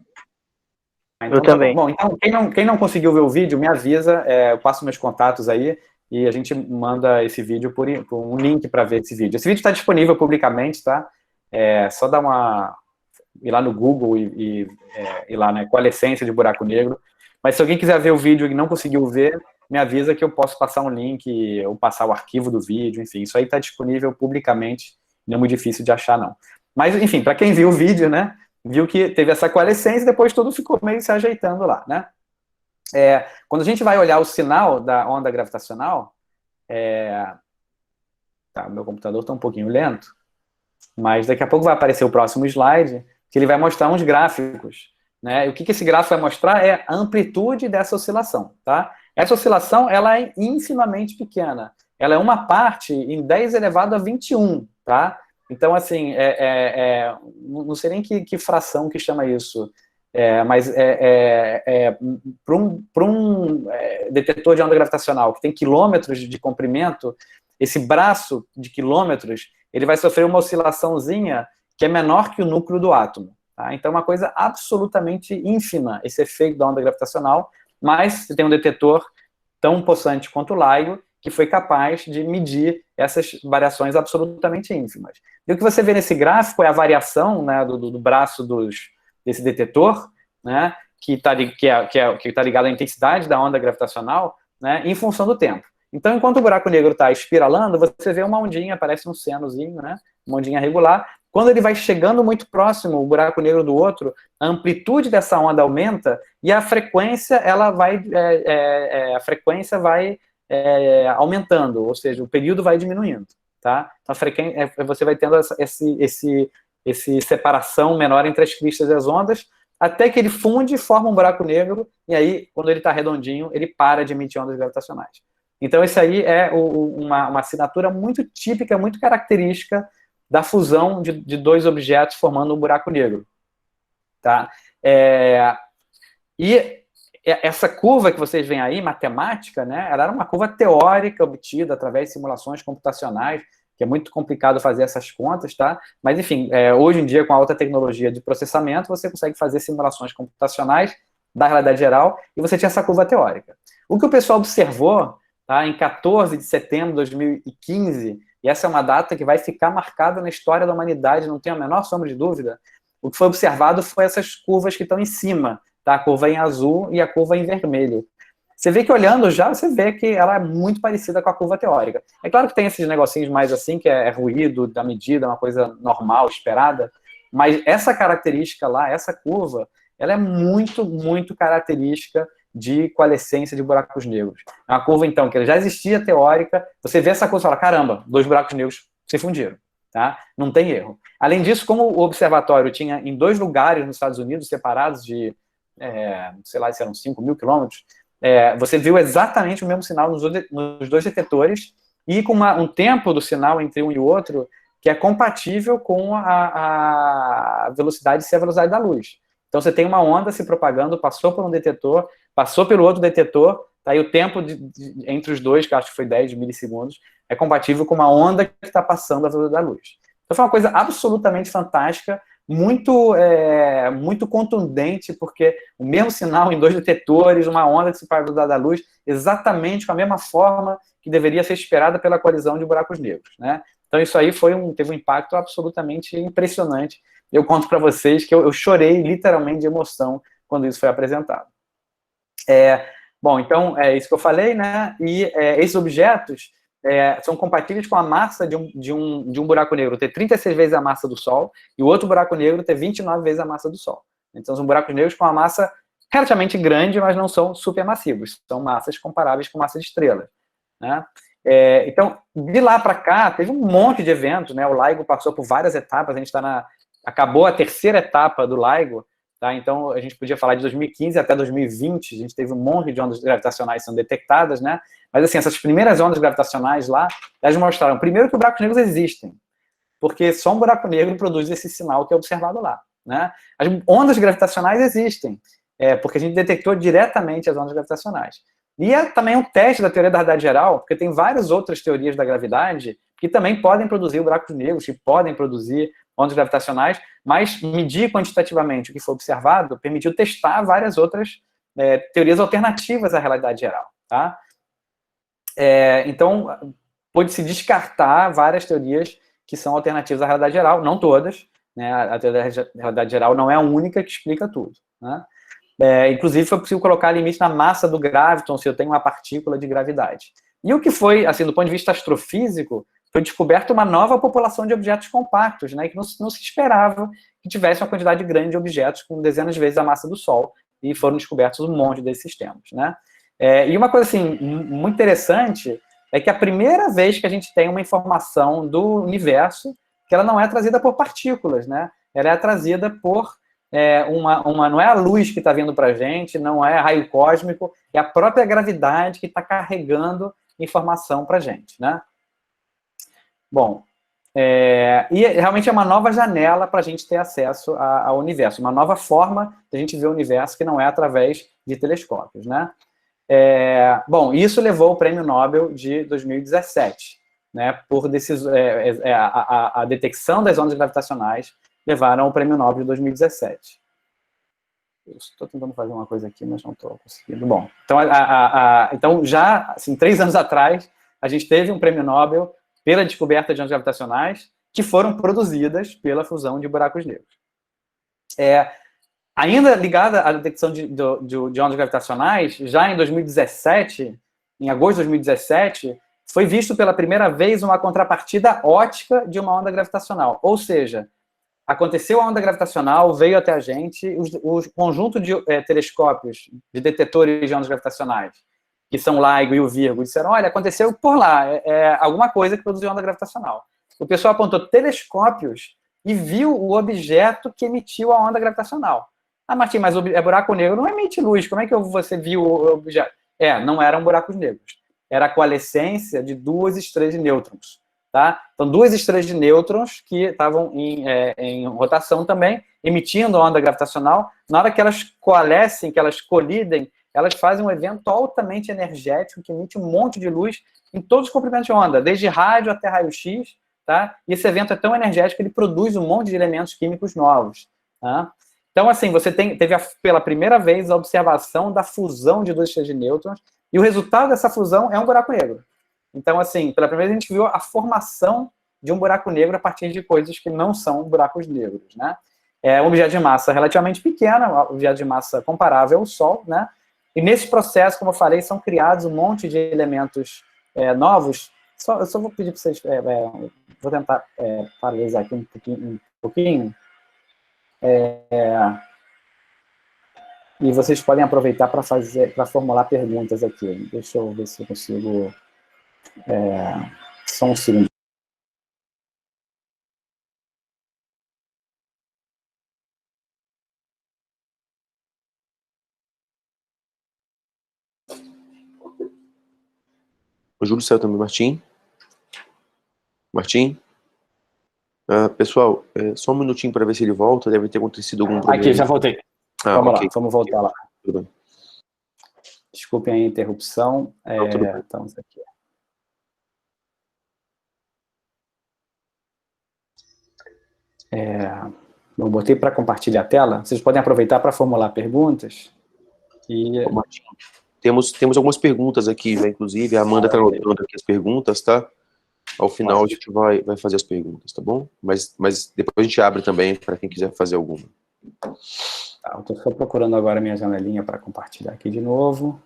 Então, eu também. Bom, então quem não conseguiu ver o vídeo, me avisa, eu passo meus contatos aí e a gente manda esse vídeo por um link para ver esse vídeo. Esse vídeo está disponível publicamente, tá? Só ir lá no Google e ir lá, né? Coalescência de buraco negro. Mas se alguém quiser ver o vídeo e não conseguiu ver, me avisa que eu posso passar um link ou passar o arquivo do vídeo, enfim, isso aí está disponível publicamente, não é muito difícil de achar, não. Mas, enfim, para quem viu o vídeo, né, viu que teve essa coalescência e depois tudo ficou meio se ajeitando lá, né. Quando a gente vai olhar o sinal da onda gravitacional, meu computador está um pouquinho lento, mas daqui a pouco vai aparecer o próximo slide, que ele vai mostrar uns gráficos, né, e o que esse gráfico vai mostrar é a amplitude dessa oscilação, tá. Essa oscilação, ela é infinitamente pequena, ela é uma parte em 10 elevado a 21, tá? Então, assim, não sei nem que fração que chama isso, mas para um detetor de onda gravitacional que tem quilômetros de comprimento, esse braço de quilômetros, ele vai sofrer uma oscilaçãozinha que é menor que o núcleo do átomo. Tá? Então, é uma coisa absolutamente ínfima, esse efeito da onda gravitacional, mas você tem um detetor tão possante quanto o LIGO, que foi capaz de medir essas variações absolutamente ínfimas. E o que você vê nesse gráfico é a variação, né, do braço desse detetor, né, que está ligado à intensidade da onda gravitacional, né, em função do tempo. Então, enquanto o buraco negro está espiralando, você vê uma ondinha, parece um senozinho, né, uma ondinha regular. Quando ele vai chegando muito próximo, o buraco negro do outro, a amplitude dessa onda aumenta e a frequência, aumentando, ou seja, o período vai diminuindo, tá? Então, você vai tendo esse separação menor entre as cristas e as ondas, até que ele funde e forma um buraco negro, e aí, quando ele está redondinho, ele para de emitir ondas gravitacionais. Então, isso aí é uma assinatura muito típica, muito característica da fusão de dois objetos formando um buraco negro, tá? E essa curva que vocês veem aí, matemática, né, ela era uma curva teórica obtida através de simulações computacionais, que é muito complicado fazer essas contas, tá? Mas, enfim, hoje em dia, com a alta tecnologia de processamento, você consegue fazer simulações computacionais da realidade geral e você tinha essa curva teórica. O que o pessoal observou, tá, em 14 de setembro de 2015, e essa é uma data que vai ficar marcada na história da humanidade, não tenho a menor sombra de dúvida, o que foi observado foi essas curvas que estão em cima, tá? A curva em azul e a curva em vermelho. Você vê que olhando já, você vê que ela é muito parecida com a curva teórica. É claro que tem esses negocinhos mais assim, que é ruído da medida, uma coisa normal, esperada, mas essa característica lá, essa curva, ela é muito, muito característica de coalescência de buracos negros. É uma curva, então, que já existia teórica, você vê essa curva e fala, caramba, dois buracos negros se fundiram. Tá? Não tem erro. Além disso, como o observatório tinha em 2 lugares nos Estados Unidos, separados de, sei lá, se eram 5.000 quilômetros, você viu exatamente o mesmo sinal nos 2 detetores e com um tempo do sinal entre um e o outro que é compatível com a velocidade ser a velocidade da luz. Então, você tem uma onda se propagando, passou por um detetor, passou pelo outro detetor, tá? E o tempo entre os dois, que acho que foi 10 milissegundos, é compatível com uma onda que está passando a velocidade da luz. Então, foi uma coisa absolutamente fantástica, muito contundente, porque o mesmo sinal em 2 detetores, uma onda que se para a velocidade da luz, exatamente com a mesma forma que deveria ser esperada pela colisão de buracos negros, né? Então, isso aí teve um impacto absolutamente impressionante. Eu conto para vocês que eu chorei literalmente de emoção quando isso foi apresentado. Bom, então, é isso que eu falei, né? E esses objetos são compatíveis com a massa de um buraco negro ter 36 vezes a massa do Sol e o outro buraco negro ter 29 vezes a massa do Sol. Então, são buracos negros com uma massa relativamente grande, mas não são supermassivos. São massas comparáveis com massa de estrelas, né? Então, de lá para cá, teve um monte de eventos, né? O LIGO passou por várias etapas, a gente acabou a 3ª etapa do LIGO, tá? Então, a gente podia falar de 2015 até 2020, a gente teve um monte de ondas gravitacionais sendo detectadas, né? Mas, assim, essas primeiras ondas gravitacionais lá, elas mostraram, primeiro, que buracos negros existem, porque só um buraco negro produz esse sinal que é observado lá, né? As ondas gravitacionais existem, porque a gente detectou diretamente as ondas gravitacionais. E também um teste da teoria da realidade geral, porque tem várias outras teorias da gravidade que também podem produzir buracos negros, que podem produzir ondas gravitacionais, mas medir quantitativamente o que foi observado permitiu testar várias outras teorias alternativas à realidade geral, tá? Então, pôde-se descartar várias teorias que são alternativas à realidade geral, não todas, né? A teoria da realidade geral não é a única que explica tudo, né? Inclusive, foi possível colocar limite na massa do graviton, se eu tenho uma partícula de gravidade. E o que foi, assim, do ponto de vista astrofísico, foi descoberta uma nova população de objetos compactos, né, que não se esperava que tivesse uma quantidade grande de objetos com dezenas de vezes a massa do Sol, e foram descobertos um monte desses sistemas, né? E uma coisa, assim, muito interessante é que é a primeira vez que a gente tem uma informação do universo que ela não é trazida por partículas, né? Ela é trazida por não é a luz que está vindo para a gente, não é raio cósmico, é a própria gravidade que está carregando informação para a gente, né? Bom, e realmente é uma nova janela para a gente ter acesso ao universo, uma nova forma de a gente ver o universo que não é através de telescópios, né? Bom, isso levou o Prêmio Nobel de 2017, né? Por a detecção das ondas gravitacionais levaram ao Prêmio Nobel de 2017. Eu estou tentando fazer uma coisa aqui, mas não estou conseguindo. Bom, então, então já, assim, 3 anos atrás, a gente teve um Prêmio Nobel pela descoberta de ondas gravitacionais que foram produzidas pela fusão de buracos negros. Ainda ligada à detecção de ondas gravitacionais, já em 2017, em agosto de 2017, foi visto pela primeira vez uma contrapartida ótica de uma onda gravitacional. Ou seja, aconteceu a onda gravitacional, veio até a gente, o conjunto de telescópios, de detetores de ondas gravitacionais, que são LIGO e o Virgo, disseram, olha, aconteceu por lá, alguma coisa que produziu onda gravitacional. O pessoal apontou telescópios e viu o objeto que emitiu a onda gravitacional. Ah, Martim, mas buraco negro não emite luz, como é que você viu o objeto? Não eram buracos negros. Era a coalescência de 2 estrelas de nêutrons. Tá? Então, 2 estrelas de nêutrons que estavam em rotação também, emitindo onda gravitacional. Na hora que elas coalescem, que elas colidem, elas fazem um evento altamente energético que emite um monte de luz em todos os comprimentos de onda, desde rádio até raio-x, tá? E esse evento é tão energético que ele produz um monte de elementos químicos novos. Tá? Então, assim, você teve pela primeira vez a observação da fusão de 2 estrelas de nêutrons, e o resultado dessa fusão é um buraco negro. Então, assim, pela primeira vez a gente viu a formação de um buraco negro a partir de coisas que não são buracos negros, né? É um objeto de massa relativamente pequena, um objeto de massa comparável ao Sol, né? E nesse processo, como eu falei, são criados um monte de elementos novos. Eu só vou pedir para vocês, vou tentar paralisar aqui um pouquinho. E vocês podem aproveitar para formular perguntas aqui. Deixa eu ver se eu consigo... só um segundo. O Júlio saiu também, Martim. Martim? Pessoal, só um minutinho para ver se ele volta. Deve ter acontecido algum problema. Aqui, já voltei. Vamos okay. lá, vamos voltar lá. Tudo bem. Desculpem a interrupção. Estamos aqui. Eu botei para compartilhar a tela. Vocês podem aproveitar para formular perguntas. Martim, temos algumas perguntas aqui, já, inclusive. A Amanda está anotando aqui as perguntas, tá? Ao final a gente vai fazer as perguntas, tá bom? Mas depois a gente abre também para quem quiser fazer alguma. Tá, eu estou só procurando agora a minha janelinha para compartilhar aqui de novo.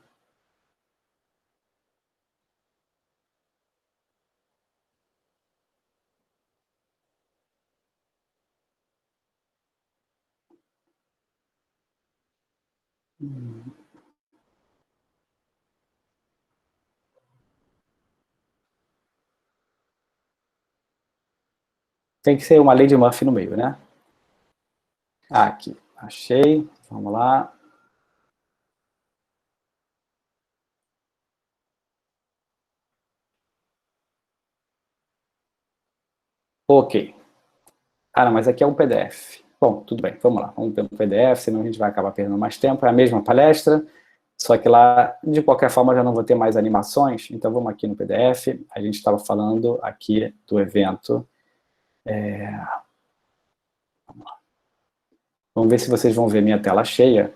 Tem que ser uma lei de Murphy no meio, né? Aqui, achei. Vamos lá. Ok. Não, mas aqui é um PDF. Bom, tudo bem, vamos lá. Vamos ter um PDF, senão a gente vai acabar perdendo mais tempo. É a mesma palestra, só que lá, de qualquer forma, eu já não vou ter mais animações. Então, vamos aqui no PDF. A gente estava falando aqui do evento. Vamos lá. Vamos ver se vocês vão ver minha tela cheia.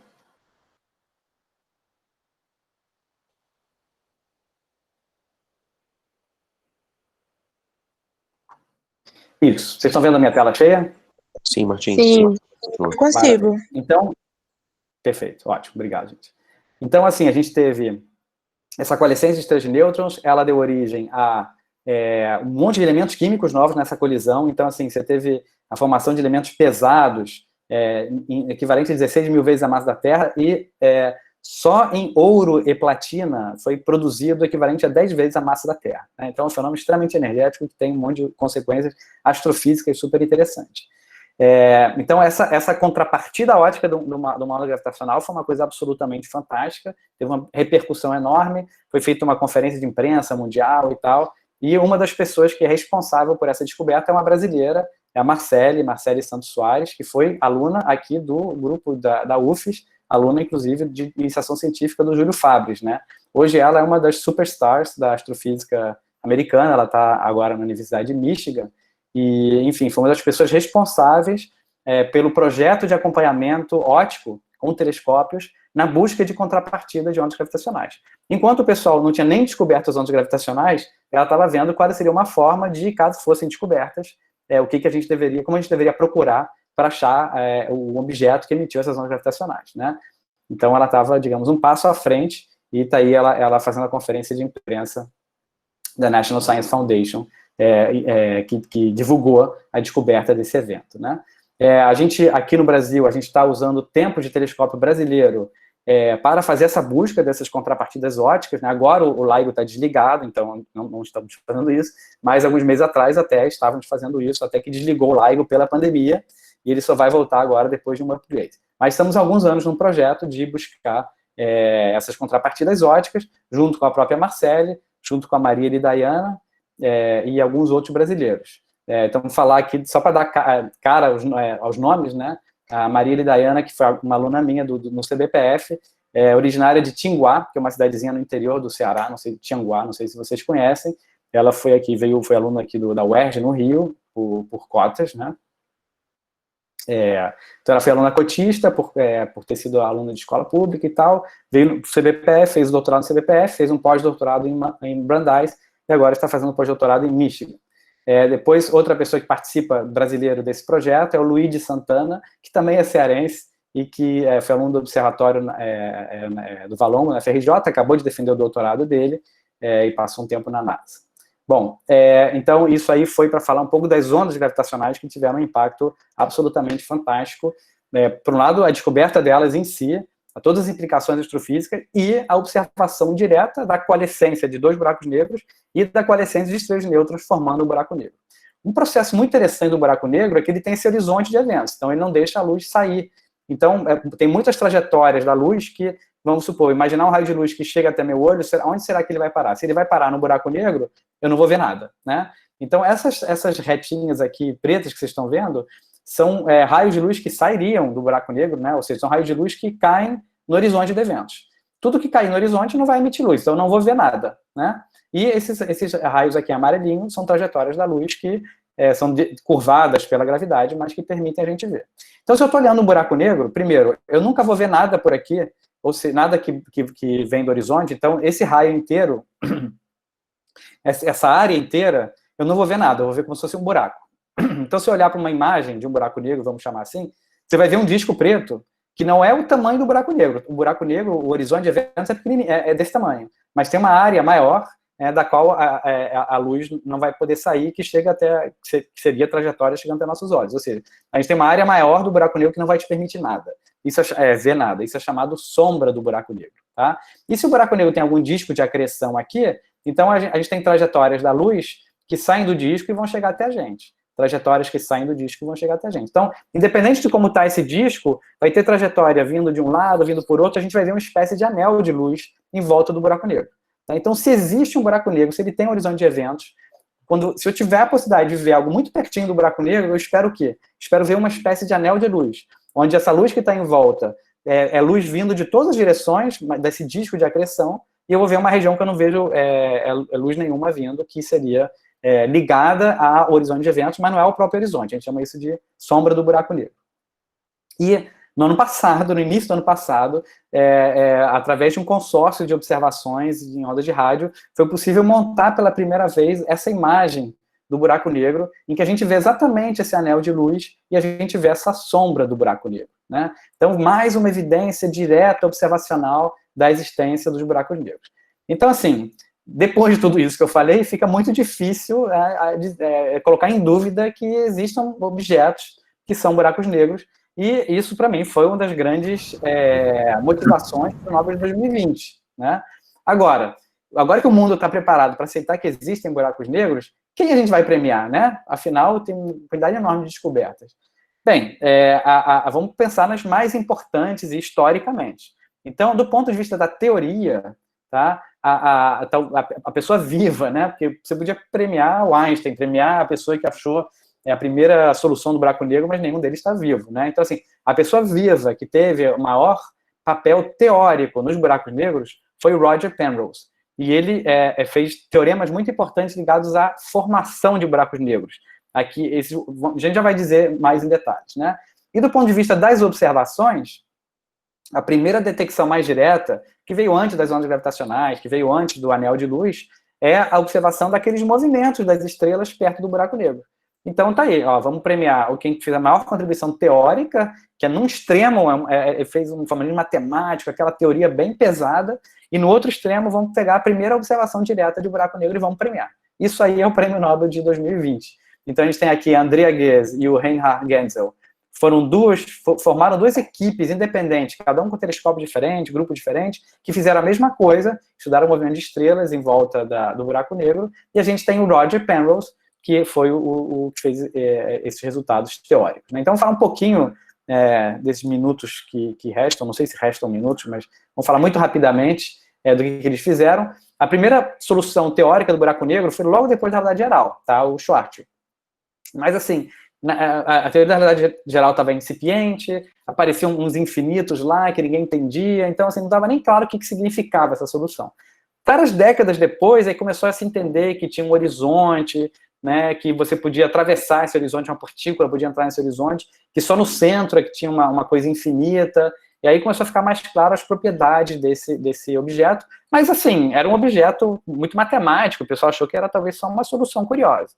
Isso. Vocês estão vendo a minha tela cheia? Sim, Martim. Sim, consigo. Então, perfeito. Ótimo. Obrigado, gente. Então, assim, a gente teve essa coalescência de estrelas de nêutrons, ela deu origem a um monte de elementos químicos novos nessa colisão. Então, assim, você teve a formação de elementos pesados, equivalente a 16 mil vezes a massa da Terra, e só em ouro e platina foi produzido o equivalente a 10 vezes a massa da Terra. Né? Então, é um fenômeno extremamente energético que tem um monte de consequências astrofísicas super interessantes. Então, essa contrapartida ótica de uma onda gravitacional foi uma coisa absolutamente fantástica, teve uma repercussão enorme, foi feita uma conferência de imprensa mundial e tal, e uma das pessoas que é responsável por essa descoberta é uma brasileira, é a Marcele Santos Soares, que foi aluna aqui do grupo da UFES, aluna, inclusive, de iniciação científica do Júlio Fabres, né? Hoje ela é uma das superstars da astrofísica americana, ela está agora na Universidade de Michigan, e, enfim, foi uma das pessoas responsáveis pelo projeto de acompanhamento óptico com telescópios na busca de contrapartida de ondas gravitacionais. Enquanto o pessoal não tinha nem descoberto as ondas gravitacionais, ela estava vendo qual seria uma forma de, caso fossem descobertas, como a gente deveria procurar para achar o objeto que emitiu essas ondas gravitacionais, né? Então, ela estava, digamos, um passo à frente, e está aí ela fazendo a conferência de imprensa da National Science Foundation, que divulgou a descoberta desse evento, né? A gente, aqui no Brasil, a gente está usando o tempo de telescópio brasileiro para fazer essa busca dessas contrapartidas ópticas, né? Agora o LIGO está desligado, então não estamos fazendo isso, mas alguns meses atrás até estávamos fazendo isso, até que desligou o LIGO pela pandemia, e ele só vai voltar agora depois de um upgrade. Mas estamos há alguns anos num projeto de buscar essas contrapartidas ópticas, junto com a própria Marcele, junto com a Maria Lidaiana, e alguns outros brasileiros. Então, vou falar aqui, só para dar cara aos nomes, né? A Maria Lidaiana, que foi uma aluna minha no CBPF, originária de Tinguá, que é uma cidadezinha no interior do Ceará, não sei, Tianguá, não sei se vocês conhecem. Ela foi foi aluna aqui da UERJ, no Rio, por cotas, né? Então, ela foi aluna cotista, por ter sido aluna de escola pública e tal, veio no CBPF, fez o doutorado no CBPF, fez um pós-doutorado em Brandeis, e agora está fazendo pós-doutorado em Michigan. Depois, outra pessoa que participa, brasileiro, desse projeto é o Luigi Santana, que também é cearense, e que foi aluno do Observatório do Valongo, na FRJ, acabou de defender o doutorado dele, e passou um tempo na NASA. Bom, então isso aí foi para falar um pouco das ondas gravitacionais que tiveram um impacto absolutamente fantástico. Por um lado, a descoberta delas em si, todas as implicações astrofísicas e a observação direta da coalescência de dois buracos negros e da coalescência de estrelas neutras formando um buraco negro. Um processo muito interessante do buraco negro é que ele tem esse horizonte de eventos, então ele não deixa a luz sair. Então, tem muitas trajetórias da luz que, vamos supor, imaginar um raio de luz que chega até meu olho, onde será que ele vai parar? Se ele vai parar no buraco negro, eu não vou ver nada, né? Então, essas retinhas aqui, pretas, que vocês estão vendo, são raios de luz que sairiam do buraco negro, né? Ou seja, são raios de luz que caem no horizonte de eventos. Tudo que cair no horizonte não vai emitir luz, então eu não vou ver nada, né? E esses raios aqui amarelinhos são trajetórias da luz que são curvadas pela gravidade, mas que permitem a gente ver. Então, se eu estou olhando um buraco negro, primeiro, eu nunca vou ver nada por aqui, ou seja, nada que vem do horizonte, então esse raio inteiro, essa área inteira, eu não vou ver nada, eu vou ver como se fosse um buraco. Então, se eu olhar para uma imagem de um buraco negro, vamos chamar assim, você vai ver um disco preto, que não é o tamanho do buraco negro. O buraco negro, o horizonte de eventos é desse tamanho, mas tem uma área maior, da qual a luz não vai poder sair, que chega até, que seria a trajetória chegando até nossos olhos. Ou seja, a gente tem uma área maior do buraco negro que não vai te permitir nada. Isso ver nada. Isso é chamado sombra do buraco negro. Tá? E se o buraco negro tem algum disco de acreção aqui, então a gente tem trajetórias da luz que saem do disco e vão chegar até a gente. Trajetórias que saem do disco e vão chegar até a gente. Então, independente de como está esse disco, vai ter trajetória vindo de um lado, vindo por outro, a gente vai ver uma espécie de anel de luz em volta do buraco negro. Tá? Então, se existe um buraco negro, se ele tem um horizonte de eventos, se eu tiver a possibilidade de ver algo muito pertinho do buraco negro, eu espero o quê? Espero ver uma espécie de anel de luz, onde essa luz que está em volta é luz vindo de todas as direções desse disco de acreção, e eu vou ver uma região que eu não vejo luz nenhuma vindo, que seria ligada ao horizonte de eventos, mas não é o próprio horizonte. A gente chama isso de sombra do buraco negro. E no ano passado, no início do ano passado, através de um consórcio de observações em ondas de rádio, foi possível montar pela primeira vez essa imagem do buraco negro, em que a gente vê exatamente esse anel de luz e a gente vê essa sombra do buraco negro, né? Então, mais uma evidência direta, observacional, da existência dos buracos negros. Então, assim, depois de tudo isso que eu falei, fica muito difícil colocar em dúvida que existam objetos que são buracos negros, e isso, para mim, foi uma das grandes motivações para o Nobel de 2020. Né? Agora que o mundo está preparado para aceitar que existem buracos negros, quem a gente vai premiar? Né? Afinal, tem uma quantidade enorme de descobertas. Bem, vamos pensar nas mais importantes historicamente. Então, do ponto de vista da teoria, tá, a pessoa viva, né, porque você podia premiar o Einstein, premiar a pessoa que achou a primeira solução do buraco negro, mas nenhum deles está vivo, né? Então, assim, a pessoa viva que teve o maior papel teórico nos buracos negros foi o Roger Penrose. E ele fez teoremas muito importantes ligados à formação de buracos negros. Aqui, a gente já vai dizer mais em detalhes, né? E do ponto de vista das observações, a primeira detecção mais direta, que veio antes das ondas gravitacionais, que veio antes do anel de luz, é a observação daqueles movimentos das estrelas perto do buraco negro. Então, tá aí, ó, vamos premiar quem fez a maior contribuição teórica, que é num extremo, fez um formalismo matemático, aquela teoria bem pesada, e no outro extremo vamos pegar a primeira observação direta de buraco negro e vamos premiar. Isso aí é o Prêmio Nobel de 2020. Então, a gente tem aqui a Andrea Ghez e o Reinhard Genzel. Formaram duas equipes independentes, cada um com um telescópio diferente, grupo diferente, que fizeram a mesma coisa, estudaram o movimento de estrelas em volta do buraco negro, e a gente tem o Roger Penrose, que foi o que fez esses resultados teóricos. Né? Então, vamos falar um pouquinho desses minutos que restam, não sei se restam minutos, mas vamos falar muito rapidamente do que eles fizeram. A primeira solução teórica do buraco negro foi logo depois da gravidade geral, tá? O Schwarzschild. Mas, assim, a teoria da gravidade geral estava incipiente, apareciam uns infinitos lá que ninguém entendia, então, assim, não estava nem claro o que significava essa solução. Várias décadas depois, aí começou a se entender que tinha um horizonte, né, que você podia atravessar esse horizonte, uma partícula podia entrar nesse horizonte, que só no centro é que tinha uma coisa infinita, e aí começou a ficar mais claro as propriedades desse objeto, mas assim, era um objeto muito matemático, o pessoal achou que era talvez só uma solução curiosa.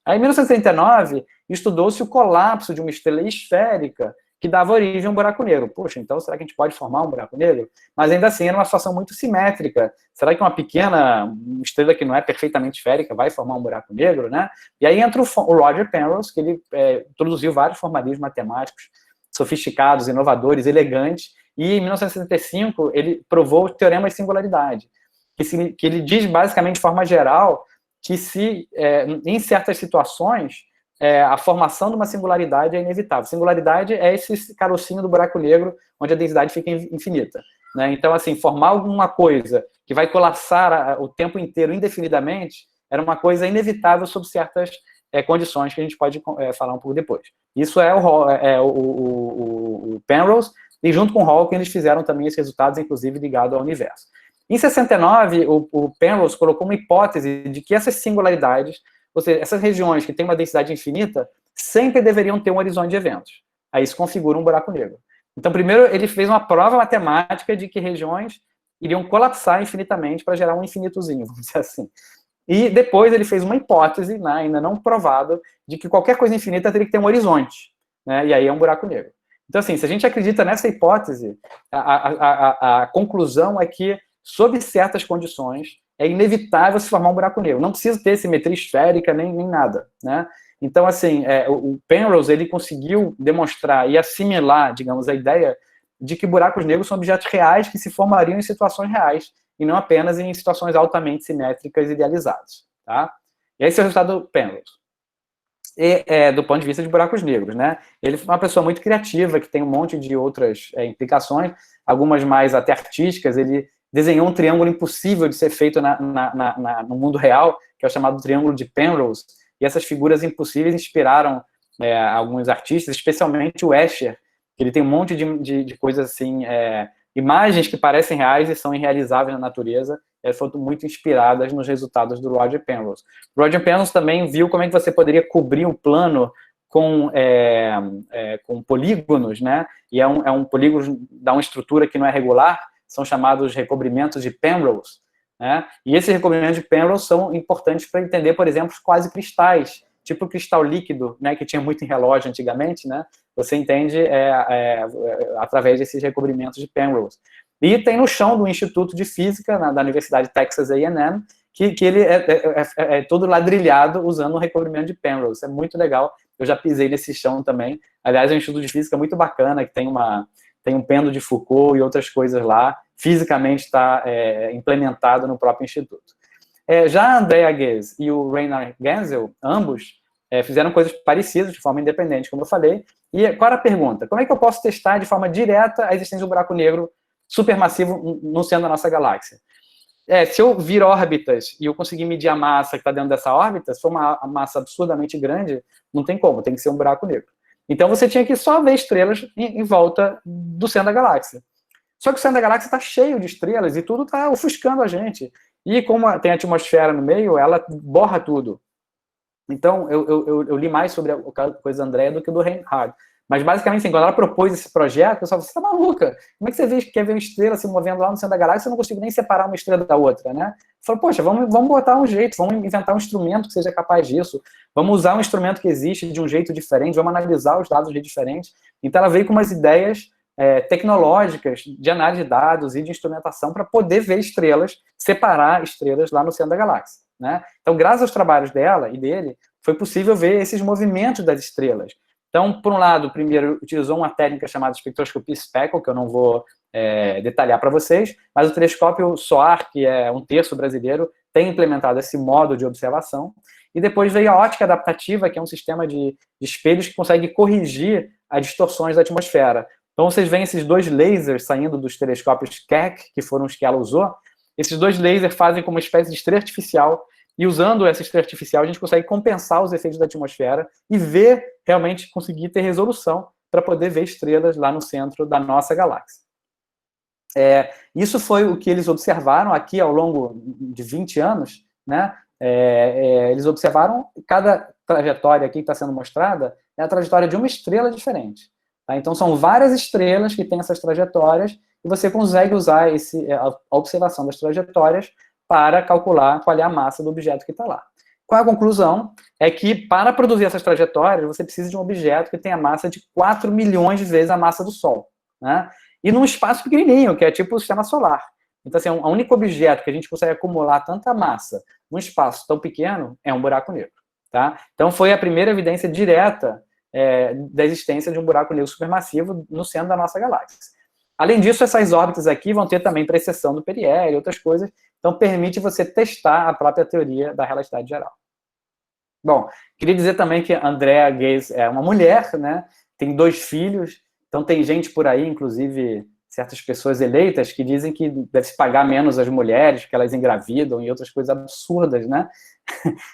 Aí em 1939, estudou-se o colapso de uma estrela esférica que dava origem a um buraco negro. Poxa, então será que a gente pode formar um buraco negro? Mas ainda assim era uma situação muito simétrica. Será que uma pequena estrela que não é perfeitamente esférica vai formar um buraco negro, né? E aí entra o Roger Penrose, que ele introduziu vários formalismos matemáticos sofisticados, inovadores, elegantes, e em 1965 ele provou o teorema de singularidade, que ele diz basicamente de forma geral que em certas situações a formação de uma singularidade é inevitável. Singularidade é esse carocinho do buraco negro onde a densidade fica infinita. Né? Então, assim, formar alguma coisa que vai colapsar o tempo inteiro indefinidamente era uma coisa inevitável sob certas condições que a gente pode falar um pouco depois. Isso é o Penrose, e junto com o Hawking eles fizeram também esses resultados, inclusive ligado ao universo. Em 69, o Penrose colocou uma hipótese de que essas singularidades, ou seja, essas regiões que têm uma densidade infinita, sempre deveriam ter um horizonte de eventos. Aí isso configura um buraco negro. Então, primeiro, ele fez uma prova matemática de que regiões iriam colapsar infinitamente para gerar um infinitozinho, vamos dizer assim. E depois ele fez uma hipótese, né, ainda não provada, de que qualquer coisa infinita teria que ter um horizonte, né, e aí é um buraco negro. Então, assim, se a gente acredita nessa hipótese, a conclusão é que, sob certas condições, é inevitável se formar um buraco negro. Não precisa ter simetria esférica nem nada, né? Então, assim, o Penrose, ele conseguiu demonstrar e assimilar, digamos, a ideia de que buracos negros são objetos reais que se formariam em situações reais, e não apenas em situações altamente simétricas idealizadas, tá? E esse é o resultado do Penrose. E, do ponto de vista de buracos negros, né? Ele foi uma pessoa muito criativa, que tem um monte de outras implicações, algumas mais até artísticas. Ele desenhou um triângulo impossível de ser feito no mundo real, que é o chamado Triângulo de Penrose, e essas figuras impossíveis inspiraram alguns artistas, especialmente o Escher, que ele tem um monte de coisas assim, imagens que parecem reais e são irrealizáveis na natureza, elas foram muito inspiradas nos resultados do Roger Penrose. O Roger Penrose também viu como é que você poderia cobrir um plano com polígonos, né? E é um polígono, dá uma estrutura que não é regular, são chamados recobrimentos de Penrose, né? E esses recobrimentos de Penrose são importantes para entender, por exemplo, os quase cristais, tipo o cristal líquido, né, que tinha muito em relógio antigamente, né? Você entende através desses recobrimentos de Penrose. E tem no chão do Instituto de Física, da Universidade Texas A&M, que ele é todo ladrilhado usando um recobrimento de Penrose. É muito legal, eu já pisei nesse chão também. Aliás, é um Instituto de Física muito bacana, que tem um pêndulo de Foucault e outras coisas lá, fisicamente está implementado no próprio Instituto. Já a Andrea Ghez e o Reinhard Genzel, ambos, fizeram coisas parecidas, de forma independente, como eu falei, E qual era a pergunta? Como é que eu posso testar de forma direta a existência de um buraco negro supermassivo no centro da nossa galáxia? Se eu vir órbitas e eu conseguir medir a massa que está dentro dessa órbita, se for uma massa absurdamente grande, não tem como, tem que ser um buraco negro. Então você tinha que só ver estrelas em volta do centro da galáxia. Só que o centro da galáxia está cheio de estrelas e tudo está ofuscando a gente. E como tem a atmosfera no meio, ela borra tudo. Então, eu li mais sobre a coisa da Andrea do que do Reinhard. Mas, basicamente, assim, quando ela propôs esse projeto, o pessoal falou, você tá maluca? Como é que você quer ver uma estrela se movendo lá no centro da galáxia e eu não consigo nem separar uma estrela da outra, né? Falou, poxa, vamos botar um jeito, vamos inventar um instrumento que seja capaz disso, vamos usar um instrumento que existe de um jeito diferente, vamos analisar os dados de jeito diferente. Então, ela veio com umas ideias tecnológicas de análise de dados e de instrumentação para poder ver estrelas, separar estrelas lá no centro da galáxia, né? Então, graças aos trabalhos dela e dele, foi possível ver esses movimentos das estrelas. Então, por um lado, primeiro, utilizou uma técnica chamada espectroscopia speckle, que eu não vou detalhar para vocês, mas o telescópio SOAR, que é um terço brasileiro, tem implementado esse modo de observação. E depois veio a ótica adaptativa, que é um sistema de espelhos que consegue corrigir as distorções da atmosfera. Então, vocês veem esses dois lasers saindo dos telescópios Keck, que foram os que ela usou. Esses dois lasers fazem como uma espécie de estrela artificial, e usando essa estrela artificial, a gente consegue compensar os efeitos da atmosfera e ver, realmente, conseguir ter resolução para poder ver estrelas lá no centro da nossa galáxia. Isso foi o que eles observaram aqui ao longo de 20 anos, né? Eles observaram, cada trajetória aqui que está sendo mostrada é a trajetória de uma estrela diferente. Tá? Então, são várias estrelas que têm essas trajetórias e você consegue usar a observação das trajetórias para calcular qual é a massa do objeto que está lá. Qual é a conclusão? É que, para produzir essas trajetórias, você precisa de um objeto que tenha massa de 4 milhões de vezes a massa do Sol, né? E num espaço pequenininho, que é tipo o sistema solar. Então, assim, o único objeto que a gente consegue acumular tanta massa num espaço tão pequeno é um buraco negro, tá? Então, foi a primeira evidência direta da existência de um buraco negro supermassivo no centro da nossa galáxia. Além disso, essas órbitas aqui vão ter também precessão do periélio e outras coisas, então permite você testar a própria teoria da relatividade geral. Bom, queria dizer também que a Andrea Ghez é uma mulher, né? Tem 2 filhos, então tem gente por aí, inclusive certas pessoas eleitas, que dizem que deve-se pagar menos as mulheres, que elas engravidam e outras coisas absurdas, né?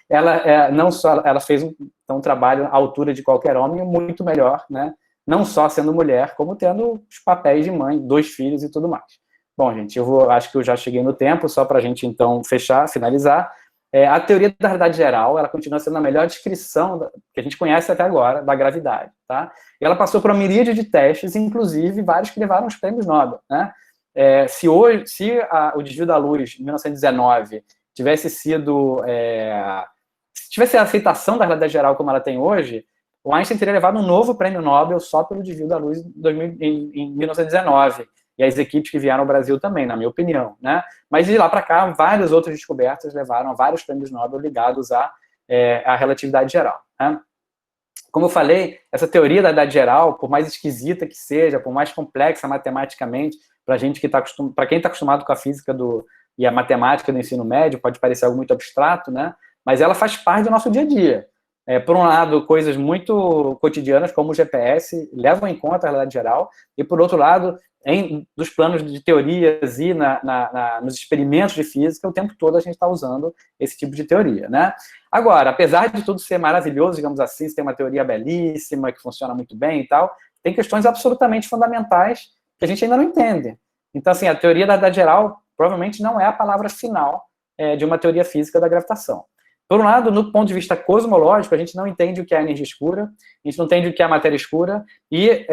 Ela não só ela fez um trabalho à altura de qualquer homem, muito melhor, né? Não só sendo mulher, como tendo os papéis de mãe, 2 filhos e tudo mais. Bom, gente, acho que eu já cheguei no tempo, só para a gente, então, finalizar. A teoria da realidade geral, ela continua sendo a melhor descrição que a gente conhece até agora da gravidade, tá? E ela passou por uma miríade de testes, inclusive vários que levaram os prêmios Nobel, né? Se o desvio da luz, em 1919, tivesse sido... se tivesse a aceitação da realidade geral como ela tem hoje, o Einstein teria levado um novo prêmio Nobel só pelo desvio da luz em 1919. E as equipes que vieram ao Brasil também, na minha opinião, né? Mas de lá para cá, várias outras descobertas levaram a vários prêmios Nobel ligados à relatividade geral, né? Como eu falei, essa teoria da realidade geral, por mais esquisita que seja, por mais complexa matematicamente, para quem está acostumado com a física e a matemática do ensino médio, pode parecer algo muito abstrato, né? Mas ela faz parte do nosso dia a dia. Por um lado, coisas muito cotidianas, como o GPS, levam em conta a realidade geral, e por outro lado, dos planos de teorias e nos experimentos de física, o tempo todo a gente está usando esse tipo de teoria, né? Agora, apesar de tudo ser maravilhoso, digamos assim, se tem uma teoria belíssima, que funciona muito bem e tal, tem questões absolutamente fundamentais que a gente ainda não entende. Então, assim, a teoria da realidade geral provavelmente não é a palavra final de uma teoria física da gravitação. Por um lado, no ponto de vista cosmológico, a gente não entende o que é a energia escura, a gente não entende o que é a matéria escura, e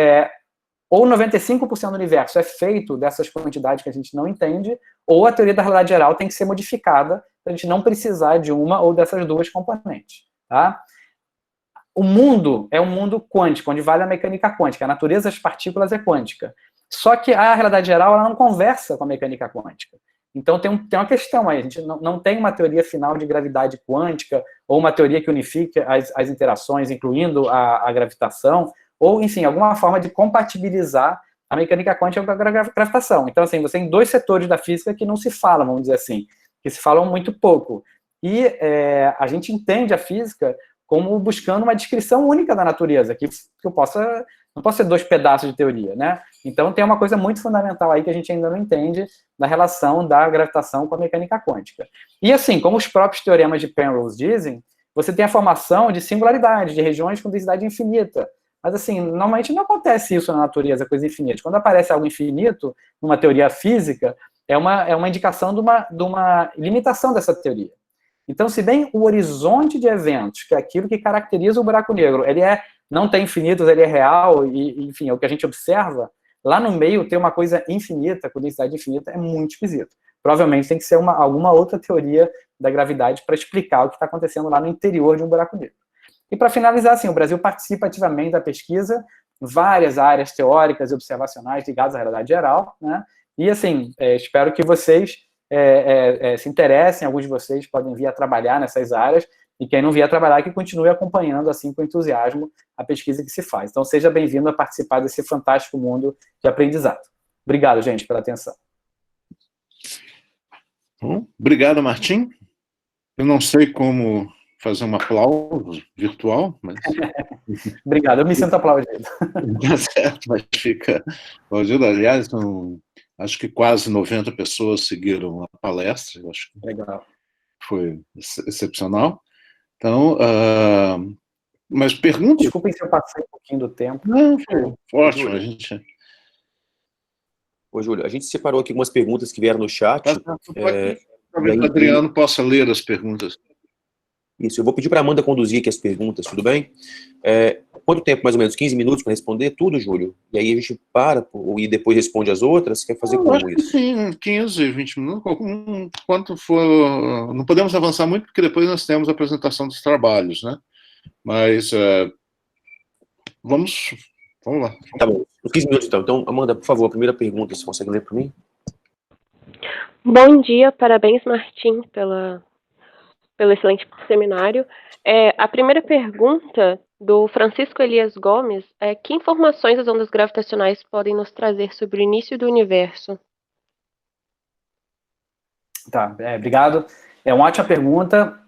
ou 95% do universo é feito dessas quantidades que a gente não entende, ou a teoria da realidade geral tem que ser modificada para a gente não precisar de uma ou dessas 2 componentes, tá? O mundo é um mundo quântico, onde vale a mecânica quântica, a natureza das partículas é quântica. Só que a realidade geral ela não conversa com a mecânica quântica. Então, tem uma questão aí, a gente não tem uma teoria final de gravidade quântica, ou uma teoria que unifique as interações, incluindo a gravitação, ou, enfim, alguma forma de compatibilizar a mecânica quântica com a gravitação. Então, assim, você tem 2 setores da física que não se falam, vamos dizer assim, que se falam muito pouco. E a gente entende a física como buscando uma descrição única da natureza, que eu não posso ter 2 pedaços de teoria, né? Então tem uma coisa muito fundamental aí que a gente ainda não entende da relação da gravitação com a mecânica quântica. E assim, como os próprios teoremas de Penrose dizem, você tem a formação de singularidade, de regiões com densidade infinita. Mas assim, normalmente não acontece isso na natureza, coisa infinita. Quando aparece algo infinito, numa teoria física, é uma indicação de uma limitação dessa teoria. Então, se bem o horizonte de eventos, que é aquilo que caracteriza o buraco negro, ele não tem infinitos, ele é real, e enfim, é o que a gente observa, lá no meio tem uma coisa infinita, com densidade infinita, é muito esquisito. Provavelmente tem que ser alguma outra teoria da gravidade para explicar o que está acontecendo lá no interior de um buraco negro. E para finalizar, assim, o Brasil participa ativamente da pesquisa, várias áreas teóricas e observacionais ligadas à realidade geral, né? E assim, espero que vocês se interessem, alguns de vocês podem vir a trabalhar nessas áreas, e quem não vier a trabalhar, que continue acompanhando, assim, com entusiasmo, a pesquisa que se faz. Então, seja bem-vindo a participar desse fantástico mundo de aprendizado. Obrigado, gente, pela atenção. Bom, obrigado, Martim. Eu não sei como fazer um aplauso virtual, mas... Obrigado, eu me sinto aplaudido. Tá certo, mas fica aplaudido. Aliás, acho que quase 90 pessoas seguiram a palestra, eu acho que Legal. foi excepcional. Então, mas pergunta... Desculpem se eu passei um pouquinho do tempo. Não, foi ótimo, a gente... Ô, Júlio, a gente separou aqui algumas perguntas que vieram no chat. Talvez o Adriano possa ler as perguntas. Isso, eu vou pedir para a Amanda conduzir aqui as perguntas, tudo bem? Quanto tempo, mais ou menos? 15 minutos para responder tudo, Júlio? E aí a gente para e depois responde as outras? Quer fazer como isso? Sim, 15, 20 minutos, quanto for... Não podemos avançar muito, porque depois nós temos a apresentação dos trabalhos, né? Mas vamos lá. Tá bom, 15 minutos então. Então, Amanda, por favor, a primeira pergunta, você consegue ler para mim? Bom dia, parabéns, Martim, pelo excelente seminário. A primeira pergunta do Francisco Elias Gomes é: que informações as ondas gravitacionais podem nos trazer sobre o início do universo? Tá, obrigado. É uma ótima pergunta.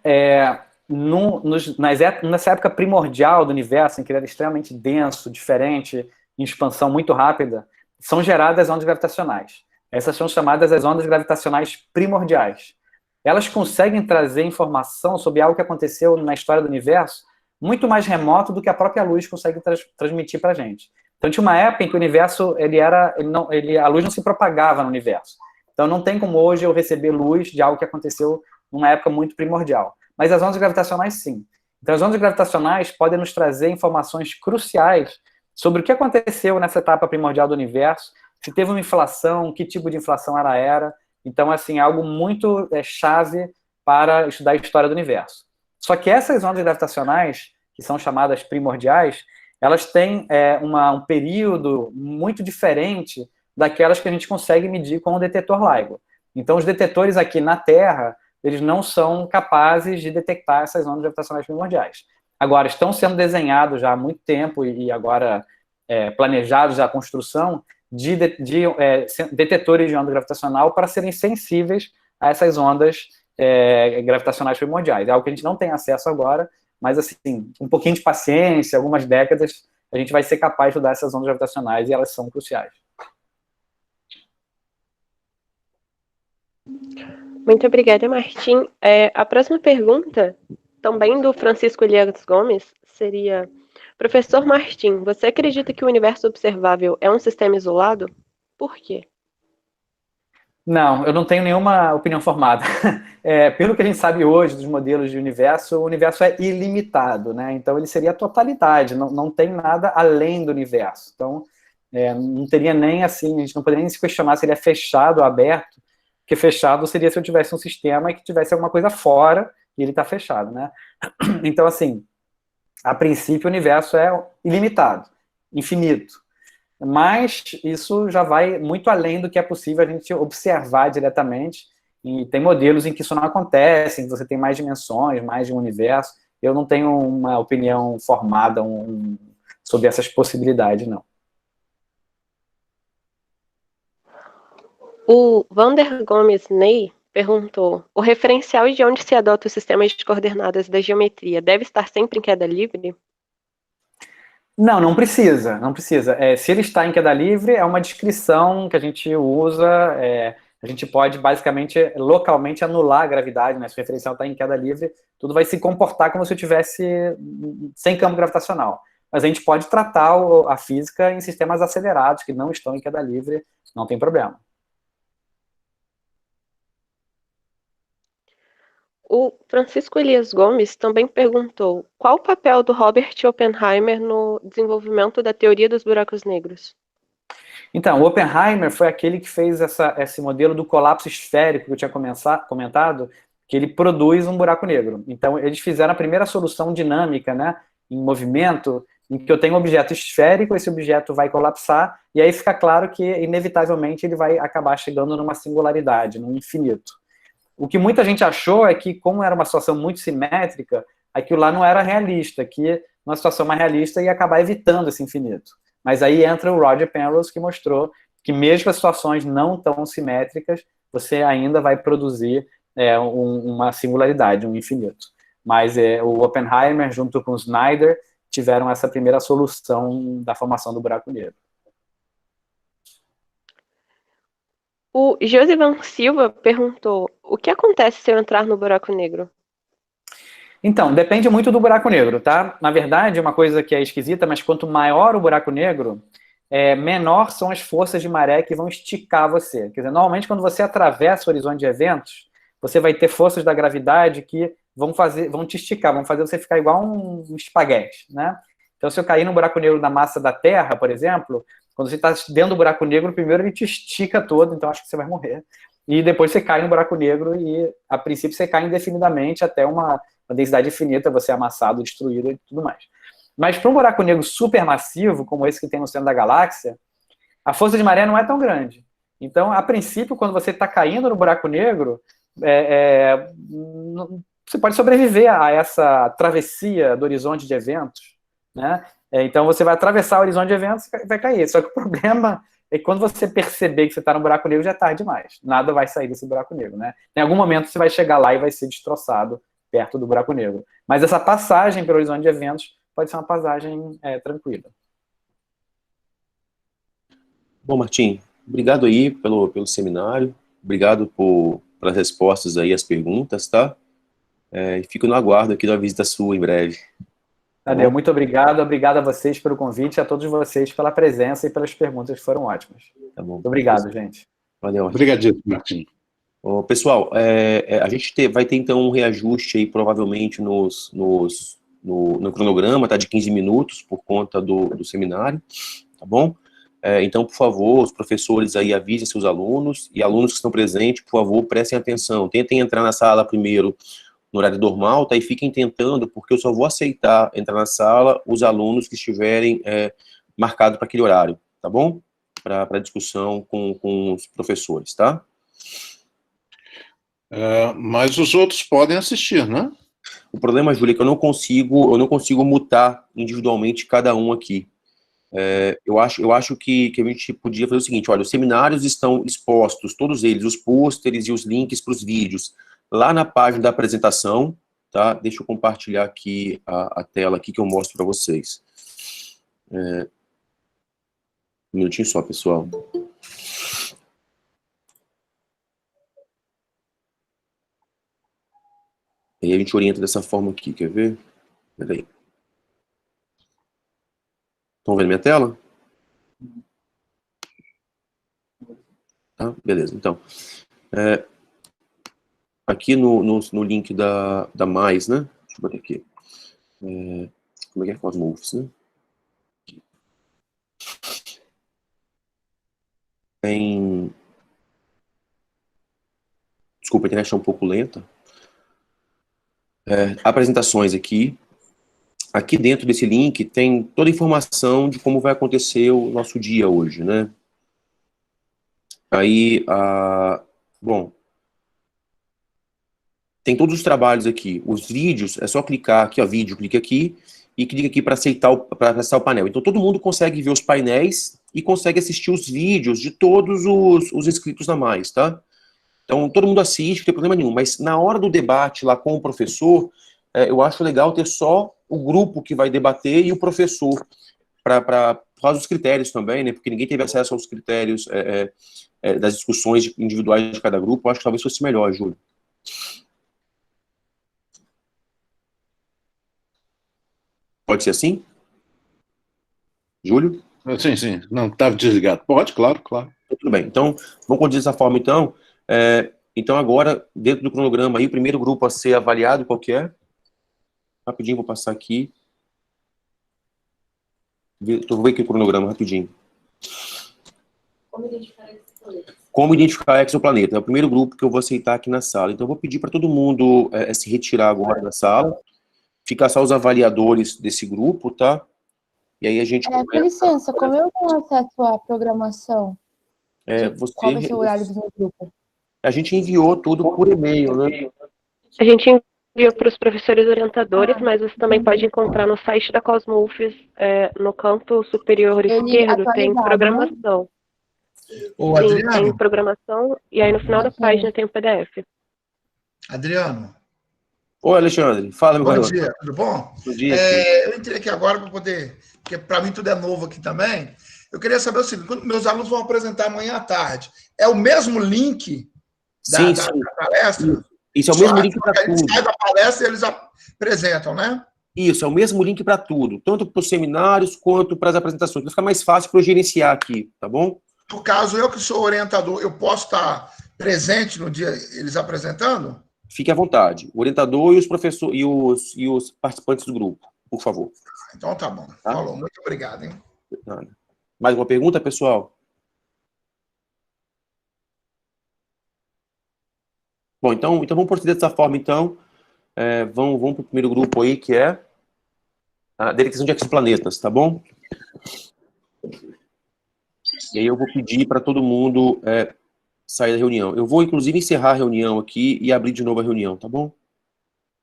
Nessa época primordial do universo, em que ele era extremamente denso, diferente, em expansão muito rápida, são geradas ondas gravitacionais. Essas são chamadas as ondas gravitacionais primordiais. Elas conseguem trazer informação sobre algo que aconteceu na história do universo muito mais remoto do que a própria luz consegue transmitir para a gente. Então, tinha uma época em que o universo, a luz não se propagava no universo. Então, não tem como hoje eu receber luz de algo que aconteceu numa época muito primordial. Mas as ondas gravitacionais, sim. Então, as ondas gravitacionais podem nos trazer informações cruciais sobre o que aconteceu nessa etapa primordial do universo, se teve uma inflação, que tipo de inflação ela era. Então, assim, é algo muito chave para estudar a história do universo. Só que essas ondas gravitacionais, que são chamadas primordiais, elas têm um período muito diferente daquelas que a gente consegue medir com o detetor LIGO. Então, os detetores aqui na Terra, eles não são capazes de detectar essas ondas gravitacionais primordiais. Agora, estão sendo desenhados já há muito tempo e agora planejados a construção de detetores de onda gravitacional para serem sensíveis a essas ondas gravitacionais primordiais. É algo que a gente não tem acesso agora, mas, assim, um pouquinho de paciência, algumas décadas, a gente vai ser capaz de estudar essas ondas gravitacionais e elas são cruciais. Muito obrigada, Martim. A próxima pergunta, também do Francisco Elias Gomes, seria: professor Martim, você acredita que o universo observável é um sistema isolado? Por quê? Não, eu não tenho nenhuma opinião formada. Pelo que a gente sabe hoje dos modelos de universo, o universo é ilimitado, né? Então ele seria a totalidade, não tem nada além do universo. Então, não teria nem assim, a gente não poderia nem se questionar se ele é fechado ou aberto, porque fechado seria se eu tivesse um sistema que tivesse alguma coisa fora e ele está fechado, né? Então, assim, a princípio o universo é ilimitado, infinito. Mas isso já vai muito além do que é possível a gente observar diretamente, e tem modelos em que isso não acontece, em que você tem mais dimensões, mais de um universo. Eu não tenho uma opinião formada sobre essas possibilidades, não. O Vander Gomes Ney perguntou: o referencial de onde se adota o sistema de coordenadas da geometria deve estar sempre em queda livre? Não, não precisa, não precisa. Se ele está em queda livre, é uma descrição que a gente usa, a gente pode basicamente, localmente, anular a gravidade, né? Se o referencial está em queda livre, tudo vai se comportar como se eu tivesse sem campo gravitacional. Mas a gente pode tratar a física em sistemas acelerados, que não estão em queda livre, não tem problema. O Francisco Elias Gomes também perguntou: qual o papel do Robert Oppenheimer no desenvolvimento da teoria dos buracos negros? Então, o Oppenheimer foi aquele que fez esse modelo do colapso esférico que eu tinha comentado, que ele produz um buraco negro. Então, eles fizeram a primeira solução dinâmica, né, em movimento, em que eu tenho um objeto esférico, esse objeto vai colapsar, e aí fica claro que, inevitavelmente, ele vai acabar chegando numa singularidade, num infinito. O que muita gente achou é que, como era uma situação muito simétrica, aquilo lá não era realista, que uma situação mais realista ia acabar evitando esse infinito. Mas aí entra o Roger Penrose, que mostrou que mesmo com as situações não tão simétricas, você ainda vai produzir uma singularidade, um infinito. Mas o Oppenheimer, junto com o Snyder, tiveram essa primeira solução da formação do buraco negro. O Josivan Silva perguntou: o que acontece se eu entrar no buraco negro? Então, depende muito do buraco negro, tá? Na verdade, uma coisa que é esquisita, mas quanto maior o buraco negro, menor são as forças de maré que vão esticar você. Quer dizer, normalmente quando você atravessa o horizonte de eventos, você vai ter forças da gravidade que vão te esticar, vão fazer você ficar igual um espaguete, né? Então, se eu cair no buraco negro da massa da Terra, por exemplo, quando você está dentro do buraco negro, primeiro ele te estica todo, então acho que você vai morrer. E depois você cai no buraco negro e, a princípio, você cai indefinidamente até uma densidade infinita, você é amassado, destruído e tudo mais. Mas para um buraco negro supermassivo, como esse que tem no centro da galáxia, a força de maré não é tão grande. Então, a princípio, quando você está caindo no buraco negro, você pode sobreviver a essa travessia do horizonte de eventos, né? Então, você vai atravessar o horizonte de eventos e vai cair. Só que o problema é que quando você perceber que você está no buraco negro, já é tarde demais. Nada vai sair desse buraco negro, né? Em algum momento, você vai chegar lá e vai ser destroçado perto do buraco negro. Mas essa passagem pelo horizonte de eventos pode ser uma passagem tranquila. Bom, Martim, obrigado aí pelo seminário, obrigado pelas respostas aí às perguntas, tá? Fico no aguardo aqui da visita sua em breve. Tadeu, muito obrigado a vocês pelo convite, a todos vocês pela presença e pelas perguntas que foram ótimas. Tá bom. Muito obrigado, gente. Valeu. Obrigadíssimo, Martim. Pessoal, a gente vai ter então um reajuste aí provavelmente no cronograma, tá, de 15 minutos por conta do seminário, tá bom? Então, por favor, os professores aí avisem seus alunos, e alunos que estão presentes, por favor, prestem atenção, tentem entrar na sala primeiro no horário normal, tá, e fiquem tentando, porque eu só vou aceitar entrar na sala os alunos que estiverem marcados para aquele horário, tá bom? Para discussão com os professores, tá? Mas os outros podem assistir, né? O problema, Júlia, é que eu não consigo mutar individualmente cada um aqui. Eu acho que a gente podia fazer o seguinte: olha, os seminários estão expostos, todos eles, os pôsteres e os links para os vídeos, lá na página da apresentação, tá? Deixa eu compartilhar aqui a tela aqui que eu mostro para vocês. Um minutinho só, pessoal. E aí a gente orienta dessa forma aqui, quer ver? Peraí. Estão vendo minha tela? Tá, beleza. Então, aqui no link da Mais, né? Deixa eu botar aqui. Como é que com as moves, né? Desculpa, a internet está um pouco lenta. Apresentações aqui. Aqui dentro desse link tem toda a informação de como vai acontecer o nosso dia hoje, né? Aí, bom, tem todos os trabalhos aqui. Os vídeos, é só clicar aqui, ó, vídeo, clica aqui, e clica aqui para acessar o painel. Então, todo mundo consegue ver os painéis e consegue assistir os vídeos de todos os inscritos na Mais, tá? Então, todo mundo assiste, não tem problema nenhum, mas na hora do debate lá com o professor, eu acho legal ter só o grupo que vai debater e o professor, por causa dos critérios também, né, porque ninguém teve acesso aos critérios das discussões individuais de cada grupo. Eu acho que talvez fosse melhor, Júlio. Pode ser assim? Júlio? Sim, sim. Não, estava desligado. Pode, claro, claro. Tudo bem. Então, vamos conduzir dessa forma, então. Então, agora, dentro do cronograma aí, o primeiro grupo a ser avaliado, qual que é? Rapidinho, vou passar aqui. Vou ver aqui o cronograma, rapidinho. Como identificar exoplaneta? É o primeiro grupo que eu vou aceitar aqui na sala. Então, eu vou pedir para todo mundo se retirar agora da sala. Ficar só os avaliadores desse grupo, tá? E aí a gente Com licença, como eu tenho acesso à programação? Qual vai ser o horário do meu grupo? A gente enviou tudo por e-mail, né? A gente enviou para os professores orientadores, mas você também pode encontrar no site da Cosmofis, no canto superior esquerdo, tem programação. Ô, Sim, Adriano. tem programação, e aí no final da página tem o PDF. Adriano. Oi, Alexandre. Fala, meu garoto. Bom dia, tudo bom? Bom dia. Eu entrei aqui agora para poder, porque para mim tudo é novo aqui também. Eu queria saber o seguinte, quando meus alunos vão apresentar amanhã à tarde, é o mesmo link da palestra? Isso é o mesmo link para tudo. A gente sai da palestra e eles apresentam, né? Isso, é o mesmo link para tudo, tanto para os seminários quanto para as apresentações. Vai ficar mais fácil para eu gerenciar aqui, tá bom? No caso, eu que sou orientador, eu posso estar presente no dia eles apresentando? Fique à vontade. O orientador e os professores e os participantes do grupo, por favor. Então tá bom. Tá? Falou. Muito obrigado, hein? Nada. Mais uma pergunta, pessoal? Bom, então vamos proceder dessa forma, então. Vamos para o primeiro grupo aí, que é a detecção de exoplanetas, tá bom? E aí eu vou pedir para todo mundo sair da reunião. Eu vou, inclusive, encerrar a reunião aqui e abrir de novo a reunião, tá bom?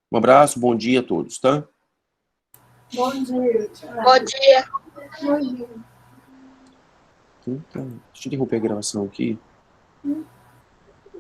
Um abraço, bom dia a todos, tá? Bom dia. Bom dia. Deixa eu interromper a gravação aqui.